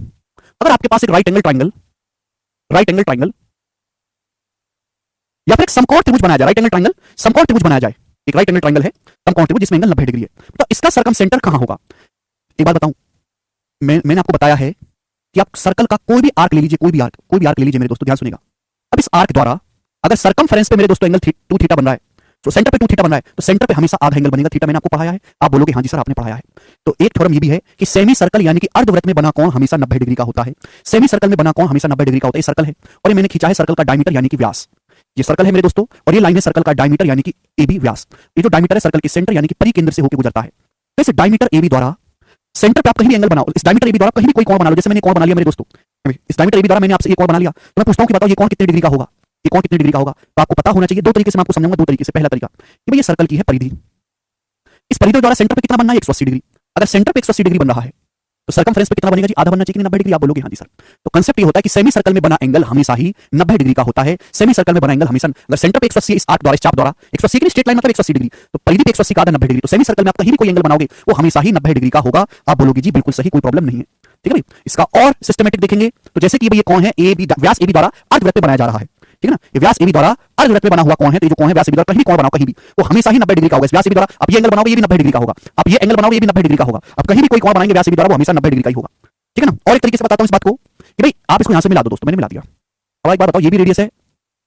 अगर आपके पास एक राइट एंगल ट्रायंगल या फिर एक समकोण त्रिभुज बनाया जाए, राइट एंगल ट्रायंगल समकोण त्रिभुज बनाया जाए, एक राइट एंगल ट्रायंगल है समकोण त्रिभुज जिसमें एंगल 90 डिग्री है, तो इसका सर्कम सेंटर कहां होगा? एक बात बताऊं, मैंने आपको बताया है कि आप सर्कल का कोई भी आर्क ले लीजिए, कोई भी आर्क ले लीजिए मेरे दोस्तों, ध्यान सुनिएगा। अब इस आर्क द्वारा अगर सर्कमफेरेंस पे मेरे दोस्तों एंगल 2 थीटा बन रहा है, तो सेंटर पे 2 थीटा बन रहा है, तो सेंटर पे हमेशा आधा एंगल बनेगा थीटा। मैंने आपको पढ़ाया है, आप बोलोगे हाँ जी सर आपने पढ़ाया है। तो एक थ्योरम ये भी है कि सेमी सर्कल यानी कि अर्धवृत्त में बना कोण हमेशा 90 डिग्री का होता है। सेमी सर्कल में बना कोण हमेशा 90 डिग्री का होता है। ये सर्कल है और ये मैंने खींचा है सर्कल का डायमीटर यानी कि व्यास। ये सर्कल है मेरे दोस्तों और ये लाइन है सर्कल का डायमीटर यानी कि AB व्यास। ये जो डायमीटर है सर्कल के सेंटर यानी कि परिकेंद्र से होकर गुजरता है। तो इस डायमीटर AB द्वारा सेंटर पे आप कहीं भी एंगल बनाओ, इस डायमीटर AB द्वारा कहीं भी कोई कोण बना लो। जैसे मैंने कोण बना लिया मेरे दोस्तों, इस डायमीटर AB द्वारा मैंने आपसे ये कोण बना लिया, तो मैं पूछता हूं कि बताओ ये कोण कितने डिग्री का होगा, ये कोण कितने डिग्री का होगा। तो आपको पता होना चाहिए। दो तरीके से मैं आपको समझाऊंगा, दो तरीके से। पहला तरीका कि भाई ये सर्कल की है परिधि, इस परिधि द्वारा सेंटर पे कितना बनना है 180 डिग्री। अगर सेंटर पे 180 डिग्री बन रहा है तो सर्कमफ्रेंस पे कितना बनेगा जी, आधा बनना चाहिए कि 90 डिग्री। आप बोलोगे हाँ जी सर। तो कांसेप्ट ये होता है कि सेमी सर्कल में बना एंगल हमेशा ही 90 डिग्री का होता है। सेमी सर्कल में बना एंगल हमेशा, अगर सेंटर पे 180 इस आर्क द्वारा, इस चाप द्वारा 180 की स्ट्रेट लाइन मतलब 180 डिग्री, तो परिधि पे 180 का आधा 90 डिग्री। तो सेमी सर्कल में आप कहीं भी कोई एंगल बनाओगे वो हमेशा ही 90 डिग्री का होगा। आप बोलोगे जी बिल्कुल सही, कोई प्रॉब्लम नहीं है। ठीक है भाई। इसका और सिस्टमेटिक देखेंगे तो जैसे कि ये कौन है, ए बी, व्यास AB द्वारा अर्धवृत्त में बनाया जा रहा है। ठीक है ना, ये व्यास AB द्वारा अर्धवृत्त में बना हुआ कौन है, तो ये जो कौन है व्यास AB द्वारा कहीं भी कौन बनाओ, कहीं भी वो हमेशा ही 90 डिग्री का होगा। व्यास AB द्वारा आप ये एंगल बनाओगे ये भी 90 डिग्री का होगा, आप ये एंगल बनाओगे ये भी 90 डिग्री का होगा। आप कहीं भी कोई कौन बनाएंगे व्यास AB द्वारा वो हमेशा 90 डिग्री का ही होगा। ठीक है ना। और एक तरीके से बताता हूं इस बात को कि भाई आप इसको यहां से मिला दो दोस्तों, मैंने मिला दिया। अब एक बात बताओ, ये भी रेडियस है,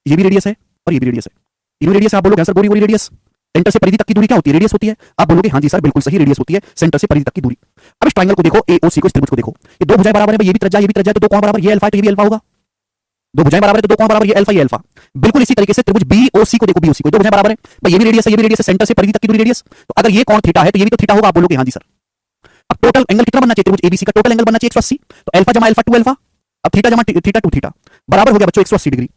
ये भी रेडियस है और ये भी रेडियस है। तीनों रेडियस आप बोलोगे सर गोरी गोरी रेडियस। सेंटर से परिधि तक की दूरी क्या होती है, रेडियस होती है। आप बोलोगे हाँ जी सर बिल्कुल सही, रेडियस होती है सेंटर से परिधि तक की दूरी। अब इस ट्रायंगल को देखो, AOC को, इस त्रिभुज को देखो, ये दो भुजाएं बराबर है, ये भी त्रिज्या ये भी त्रिज्या, तो दो कोण बराबर, ये अल्फा है तो ये भी अल्फा होगा। दो भुजाएं बराबर है तो दो कोण बराबर, ये अल्फा ये अल्फा। बिल्कुल इसी तरीके से त्रिभुज BOC को देखो, BOC को दो भुजाएं बराबर है भाई, ये भी रेडियस है ये भी रेडियस है, सेंटर से परिधि तक की दूरी रेडियस। तो अगर ये कोण थीटा है तो ये भी तो थीटा होगा। आप बोलोगे हाँ जी सर। अब टोटल एंगल कितना बनना चाहिए, त्रिभुज ABC का टोटल एंगल बनना चाहिए 180। तो अल्फा जमा अल्फा 2 अल्फा, अब थीटा जमा थीटा 2 थीटा बराबर हो गया बच्चों 180 डिग्री।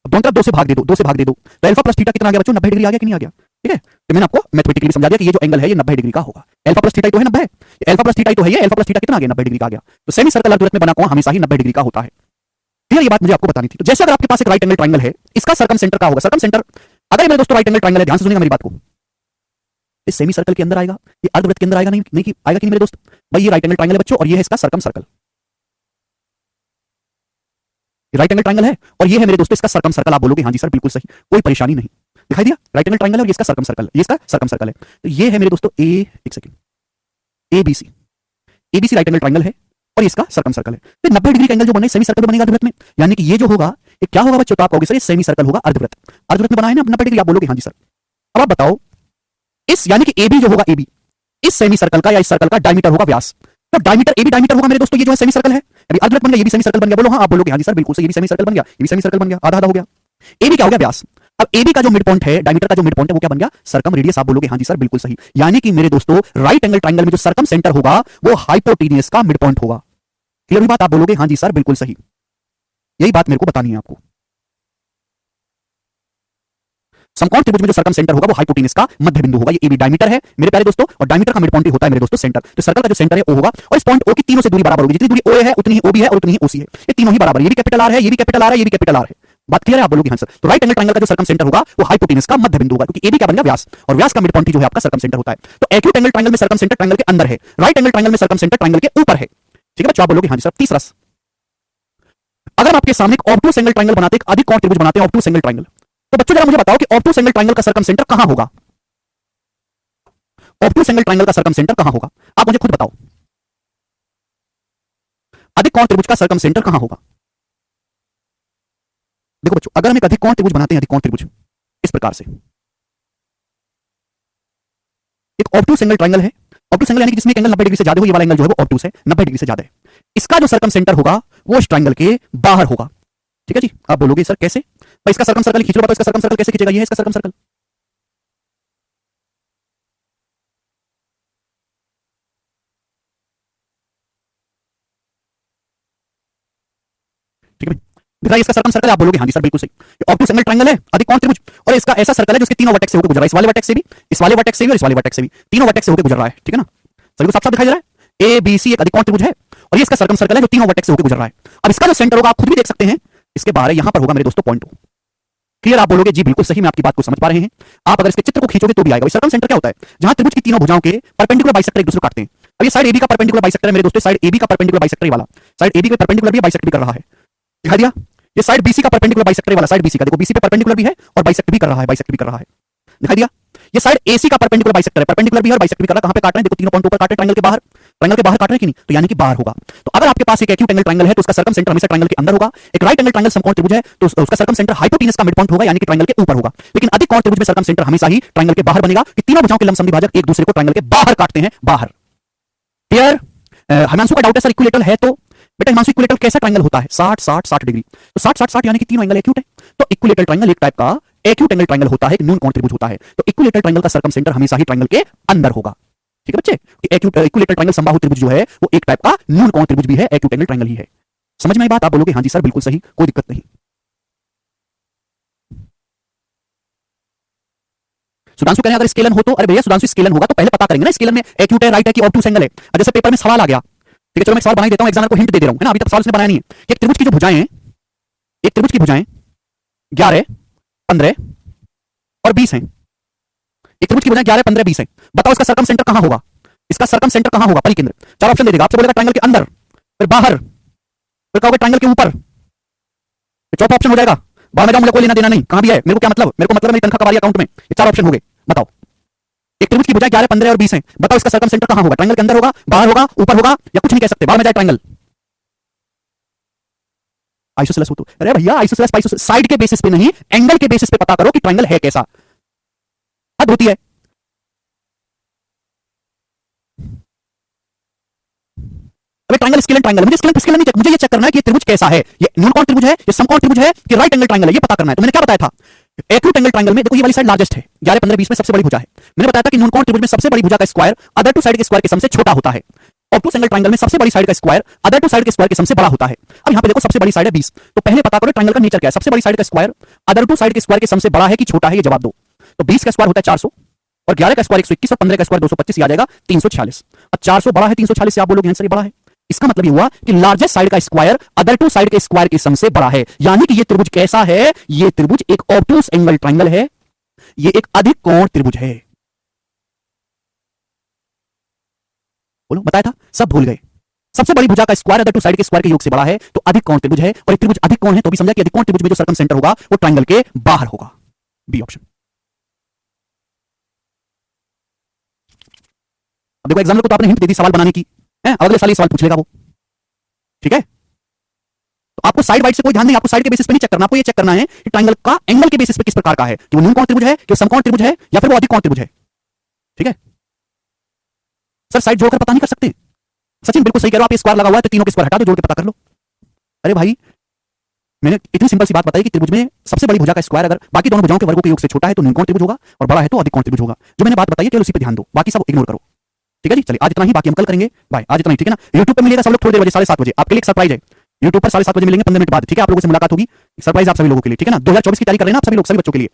अब दोनों तरफ 2 से भाग दे दो, 2 से भाग दे दो, तो अल्फा प्लस थीटा कितना आ गया बच्चों, 90 डिग्री आ गया कि नहीं आ गया। ठीक है, तो मैंने आपको मैथमेटिकली समझा दिया कि ये जो एंगल है ये 90 डिग्री का होगा। अल्फा प्लस थीटा तो है 90 है, अल्फा प्लस थीटा तो है, ये अल्फा प्लस थीटा कितना आ गया 90 डिग्री का आ गया। तो सेमी सर्कल अर्धवृत्त में बना कोण हमेशा ही 90 डिग्री का होता है। क्लियर, ये बात मुझे आपको बतानी थी। तो जैसे अगर आपके पास एक राइट एंगल ट्रायंगल है, इसका सर्कम सेंटर क्या होगा, सर्कम सेंटर अगर मेरे दोस्तों राइट एंगल ट्रायंगल है, ध्यान से सुनिएगा मेरी बात को, इस सेमी सर्कल के अंदर आएगा, ये अर्धवृत्त के अंदर आएगा नहीं कि आएगा कि नहीं मेरे दोस्त भाई। ये राइट एंगल ट्रायंगल है बच्चों और ये है इसका circum circle, right angle triangle है और ये है मेरे दोस्तों इसका सर्कम सर्कल। आप बोलोगे हाँ जी सर बिल्कुल सही, कोई परेशानी नहीं। दिखाई दिया, राइट एंगल ट्रायंगल है और ये इसका सर्कम सर्कल, ये इसका सर्कम सर्कल है। तो ये है मेरे दोस्तों एक second, ABC right angle triangle है और इसका सर्कम सर्कल है। तो 90 डिग्री का एंगल जो बने सेमी सर्कल बनेगा अर्धवृत्त में, यानी कि ये जो होगा ये क्या होगा बच्चों, तो आप कहोगे सर ये सेमी सर्कल होगा अर्धवृत्त। अर्धवृत्त में बना है ना 90 डिग्री, आप बोलोगे हाँ जी सर। अब आप बताओ इस यानी कि AB जो होगा, AB इस सेमी सर्कल का या इस सर्कल का डायमीटर होगा व्यास। तो डायमीटर AB डायमीटर होगा मेरे दोस्तों, ये जो है सेमी सर्कल है, अभी अर्धवृत्त बन गया, ये भी सेमी सर्कल बन गया। बोलो हाँ, आप बोलोगे हाँ जी सर बिल्कुल सही, ये भी सेमी सर्कल बन गया, ये भी सेमी सर्कल बन गया, आधा आधा हो गया। AB क्या हो गया व्यास। अब AB का जो मिड पॉइंट है, डायमीटर का जो मिड पॉइंट है वो क्या बन गया, सर्कम रेडियस। आप बोलोगे हाँ जी सर बिल्कुल सही, यानी कि मेरे दोस्तों राइट एंगल ट्रायंगल में जो सर्कम सेंटर होगा वो हाइपोटेनियस का मिड पॉइंट होगा। क्लियर बात, आप बोलोगे हाँ जी सर बिल्कुल सही, यही बात मेरे को बतानी है आपको। समकोण त्रिभुज में जो सर्कम सेंटर होगा वो हाइपोटेनस का मध्य बिंदु होगा। ये AB डायमीटर है मेरे प्यारे दोस्तों और डायमीटर का मिड पॉइंट होता है मेरे दोस्तों सेंटर। तो सर्कल का जो सेंटर है O होगा और इस पॉइंट O की तीनों से दूरी बराबर होगी, जितनी दूरी OA है उतनी ही OB है और उतनी ही OC है, ये तीनों ही बराबर है। ये भी कैपिटल R है, ये भी कैपिटल R है, ये भी कैपिटल R है। बात क्लियर है, आप बोलोगे हाँ सर। तो राइट एंगल ट्रायंगल का जो सर्कम सेंटर होगा वो हाइपोटेनस का मध्य बिंदु होगा, क्योंकि AB क्या बन गया व्यास और व्यास का मिड पॉइंट जो है आपका सर्कम सेंटर होता है। तो एक्यूट एंगल ट्रायंगल में सर्कम सेंटर ट्रायंगल के अंदर है, राइट एंगल ट्रायंगल में सर्कम सेंटर ट्रायंगल के ऊपर है। ठीक है बच्चों, आप बोलोगे हाँ जी सर। तीसरा, अगर हम आपके सामने एक ऑब्टूस एंगल ट्रायंगल बनाते हैं, अधिक कोण त्रिभुज बनाते हैं ऑब्टूस एंगल ट्रायंगल, तो बच्चों जरा मुझे बताओ कि ऑब्टूस एंगल ट्रायंगल का सर्कम सेंटर कहां होगा, ऑब्टूस एंगल ट्रायंगल का सर्कम सेंटर कहां होगा, आप मुझे खुद बताओ। अधिक कोण त्रिभुज का सर्कम सेंटर कहां होगा। देखो बच्चों, अगर हम एक अधिक कोण त्रिभुज बनाते हैं, अधिक कोण त्रिभुज इस प्रकार से, एक ऑब्टूस एंगल ट्रायंगल है, ऑब्टूस एंगल यानी कि जिसमें एक एंगल 90 डिग्री से ज्यादा हो, ये वाला एंगल जो है वो ऑब्टूस है, 90 डिग्री से ज्यादा है। इसका जो सर्कम सेंटर होगा वो इस ट्रायंगल के बाहर होगा। ठीक है जी, आप बोलोगे सर कैसे भाई, इसका सर्कम सर्कल खींच लो, बताओ इसका सर्कम सर्कल कैसे खींचेगा, ये है इसका सर्कम सर्कल। ठीक है, दिखाइए इसका सर्कम सर्कल, आप बोलोगे हाँ जी सर बिल्कुल सही, ये ऑब्टूस एंगल ट्रायंगल है, अधिक कोण त्रिभुज, और इसका ऐसा सर्कल है जो इसके तीनों वर्टेक्स से होकर गुजर रहा है, इस वाले वर्टेक्स से भी, इस वाले वर्टेक्स से भी और इस वाले वर्टेक्स से भी, तीनों वर्टेक्स से होकर गुजर रहा है। ठीक है ना, सभी को साफ साफ दिखाई दे रहा है। ABC एक अधिक कोण त्रिभुज है और ये इसका सर्कम सर्कल है जो तीनों वर्टेक्स से होकर गुजर रहा है। अब इसका जो सेंटर होगा आप खुद भी देख सकते हैं, इसके बाहर है, यहां पर होगा मेरे दोस्तों पॉइंट। क्लियर, आप बोलोगे जी बिल्कुल सही, मैं आपकी बात को समझ पा रहे हैं। आप अगर इसके चित्र को खींचोगे तो भी आएगा। सर्कम सेंटर क्या होता है, जहां त्रिभुज की तीनों भुजाओं के परपेंडिकुलर बाइसेक्टर एक दूसरे को काटते हैं। अब ये साइड AB का परपेंडिकुलर बाइसेक्टर है मेरे दोस्तों, साइड AB का परपेंडिकुलर बाइसेक्टर वाला, साइड AB के परपेंडिकुलर भी बाइसेक्ट भी कर रहा है। दिखा दिया, ये साइड BC का परपेंडिकुलर बाइसेक्टर वाला, साइड BC का देखो, BC पे परपेंडिकुलर भी है और बाइसेक्ट भी कर रहा है, बाइसेक्ट भी कर रहा है। दिखाई दिया, ये साइड AC का परपेंडिकुलर बाइसेक्टर है, परपेंडिकुलर भी है और बाइसेक्ट भी कर रहा है। कहां पे काट रहे हैं, देखो तीनों पॉइंट ऊपर काट रहे हैं ट्रायंगल के बाहर। ट्रायंगल के बाहर काट रहे हैं कि नहीं, तो यानी कि बाहर होगा। तो अगर आपके पास एक एक्यूट एंगल ट्रायंगल है तो उसका सर्कम सेंटर हमेशा ट्रायंगल के अंदर होगा। एक राइट एंगल ट्रायंगल समकोण त्रिभुज है तो उसका सर्कम सेंटर हाइपोटेनस का मिड पॉइंट होगा, यानी कि ट्रायंगल के ऊपर होगा। लेकिन अधिक कोण त्रिभुज में सर्कम सेंटर हमेशा ही ट्रायंगल के बाहर बनेगा कि तीनों भुजाओं के लंब समद्विभाजक एक दूसरे को ट्रायंगल के बाहर काटते हैं, बाहर। क्लियर? हिमांशु का डाउट है सर इक्विलेटरल है तो बेटा हिमांशु इक्विलेटरल कैसा ट्रायंगल होता है? 60 60 60 डिग्री। तो 60 60 60 यानी कि तीनों एंगल एक्यूट है। तो इक्विलेटरल ट्रायंगल एक टाइप का एक्यूट एंगल ट्रायंगल होता है, एक न्यून कोण त्रिभुज होता है। तो इक्विलेटरल ट्रायंगल का सर्कम सेंटर हमेशा ही ट्रायंगल के अंदर होगा। ठीक है बच्चे? इक्विलेटरल ट्रायंगल समबाहु त्रिभुज जो है वो एक टाइप का न्यून कोण त्रिभुज भी है, एक्यूट एंगल ट्रायंगल ही है। समझ में आई बात? आप बोलोगे हां जी सर बिल्कुल सही, कोई दिक्कत नहीं। सुधांशु कह रहे हैं अगर स्केलन हो तो, अरे भैया सुधांशु स्केलन होगा तो पहले पता करेंगे ना स्केलन में एक्यूट है, राइट है कि ऑब्टूस एंगल है। जैसे पेपर में सवाल आ गया, ठीक है चलो मैं सवाल बना ही देता हूं, एग्जामिनर को हिंट दे रहा हूं, है ना, अभी तक सवाल उसने बनाया नहीं है। एक त्रिभुज की जो भुजाएं हैं, एक त्रिभुज की भुजाएं 11 15 और 20 हैं। एक त्रिभुज की भुजाएं 11 15 20 हैं। बताओ इसका सर्कम सेंटर कहां होगा? इसका सर्कम सेंटर कहां होगा? परिकेंद्र। चार ऑप्शन दे देगा आपसे, बोलेगा ट्रायंगल के अंदर, फिर बाहर, फिर कहोगे ट्रायंगल के ऊपर, चौथा ऑप्शन हो जाएगा बाहर में जाओ मुझे कोई लेना देना नहीं, कहां भी है मेरे को क्या मतलब, मेरे को मतलब मेरी तनख्वाह कबाड़ी अकाउंट में। ये चार ऑप्शन हो गए, बताओ। एक त्रिभुज की भुजाएं 11 15 और 20 हैं। बताओ इसका सर्कम सेंटर कहां होगा? ट्रायंगल के अंदर होगा, बाहर होगा, ऊपर होगा, या कुछ नहीं कह सकते, बाहर में जाए ट्रायंगल। आइसोसेलेस हो तो, अरे भैया आइसोसेलेस पाइसोसेलेस साइड के बेसिस पे नहीं, एंगल के बेसिस पे पता करो कि ट्रायंगल है कैसा। हद होती है। अबे ट्रायंगल स्केलन ट्रायंगल, मुझे स्केलन स्केलन नहीं चेक, मुझे ये चेक करना है कि ये त्रिभुज कैसा है, ये न्यून कोण त्रिभुज है, ये समकोण त्रिभुज है कि राइट एंगल ट्रायंगल है, ये पता करना है। तो मैंने क्या बताया था, एक्यूट एंगल ट्रायंगल में देखो ये वाली साइड लार्जेस्ट है, 11 15 20 में सबसे बड़ी भुजा है। मैंने बताया था कि न्यून कोण त्रिभुज में सबसे बड़ी भुजा का स्क्वायर अदर टू साइड के स्क्वायर के सम से छोटा होता है। ऑब्टूस एंगल ट्रायंगल में सबसे बड़ी साइड का स्क्वायर अदर टू साइड के स्क्वायर के सम से बड़ा होता है। अब यहां पे देखो सबसे बड़ी साइड है 20, तो पहले पता करो ट्रायंगल का नेचर क्या है। सबसे बड़ी साइड का स्क्वायर अदर टू साइड के स्क्वायर के सम से बड़ा है कि छोटा है, ये जवाब दो। तो 20 का स्क्वायर होता है 400 और 11 का स्क्वायर 121 और 15 का स्क्वायर 225, आ जाएगा 346। अब 400 बड़ा है 346 से, आप बोलोगे आंसर ये बड़ा है। इसका मतलब ये हुआ कि लार्जेस्ट साइड का स्क्वायर अदर टू साइड के स्क्वायर के सम से बड़ा है, यानी कि ये त्रिभुज कैसा है? ये त्रिभुज एक ऑब्टूस एंगल ट्रायंगल है, ये एक अधिक कोण त्रिभुज है। बोलो बताया था, सब भूल गए। सबसे बड़ी भुजा का स्क्वायर अदर टू साइड के स्क्वायर के योग से बड़ा है, तो अधिक कोण त्रिभुज है, और एक त्रिभुज अधिक कोण है तो भी समझा कि अधिक कोण त्रिभुज में जो सर्कम सेंटर होगा वो ट्रायंगल के बाहर होगा, बी ऑप्शन। अब देखो एग्जामिनर को तो आपने हिंट दे दी सवाल बनाने की है, अगले साल ये सवाल पूछ लेगा वो, ठीक है। तो आपको साइड वाइड से कोई ध्यान नहीं, आपको साइड के बेसिस पे नहीं चेक करना, आपको ये चेक करना है कि ट्रायंगल का एंगल के बेसिस पे किस प्रकार का है, कि वो न्यून कोण त्रिभुज है, कि वो समकोण त्रिभुज है, या फिर वो अधिक कोण त्रिभुज है। ठीक है सर, साइड जोड़कर पता नहीं कर सकते। सचिन बिल्कुल सही कह रहे हो आप, ये स्क्वायर लगा हुआ है तो तीनों के स्क्वायर हटा दो, जोड़ के पता कर लो। अरे भाई मैंने इतनी सिंपल सी बात बताई कि त्रिभुज में सबसे बड़ी भुजा का स्क्वायर अगर बाकी दोनों भुजाओं के वर्गों के योग से छोटा है तो न्यून कोण त्रिभुज होगा, और बड़ा है तो अधिक कोण त्रिभुज होगा। जो मैंने बात बताई है केवल उसी पे ध्यान दो, बाकी सब इग्नोर करो। ठीक है जी, चलिए आज इतना ही, बाकी हम कल करेंगे। बाय, आज इतना ही, ठीक है ना। यूट्यूब पे मिलेगा सब लोग थोड़ी देर बजे 7:30 बजे, आपके लिए एक सरप्राइज है। यूट्यूब पर 7:30 बजे मिलेंगे 15 मिनट बाद, ठीक है। आप लोगों से मुलाकात होगी, सरप्राइज आप सभी लोगों के लिए, ठीक है ना। 2024 की तैयारी कर रहे हैं आप सभी लोग, सभी बच्चों के लिए।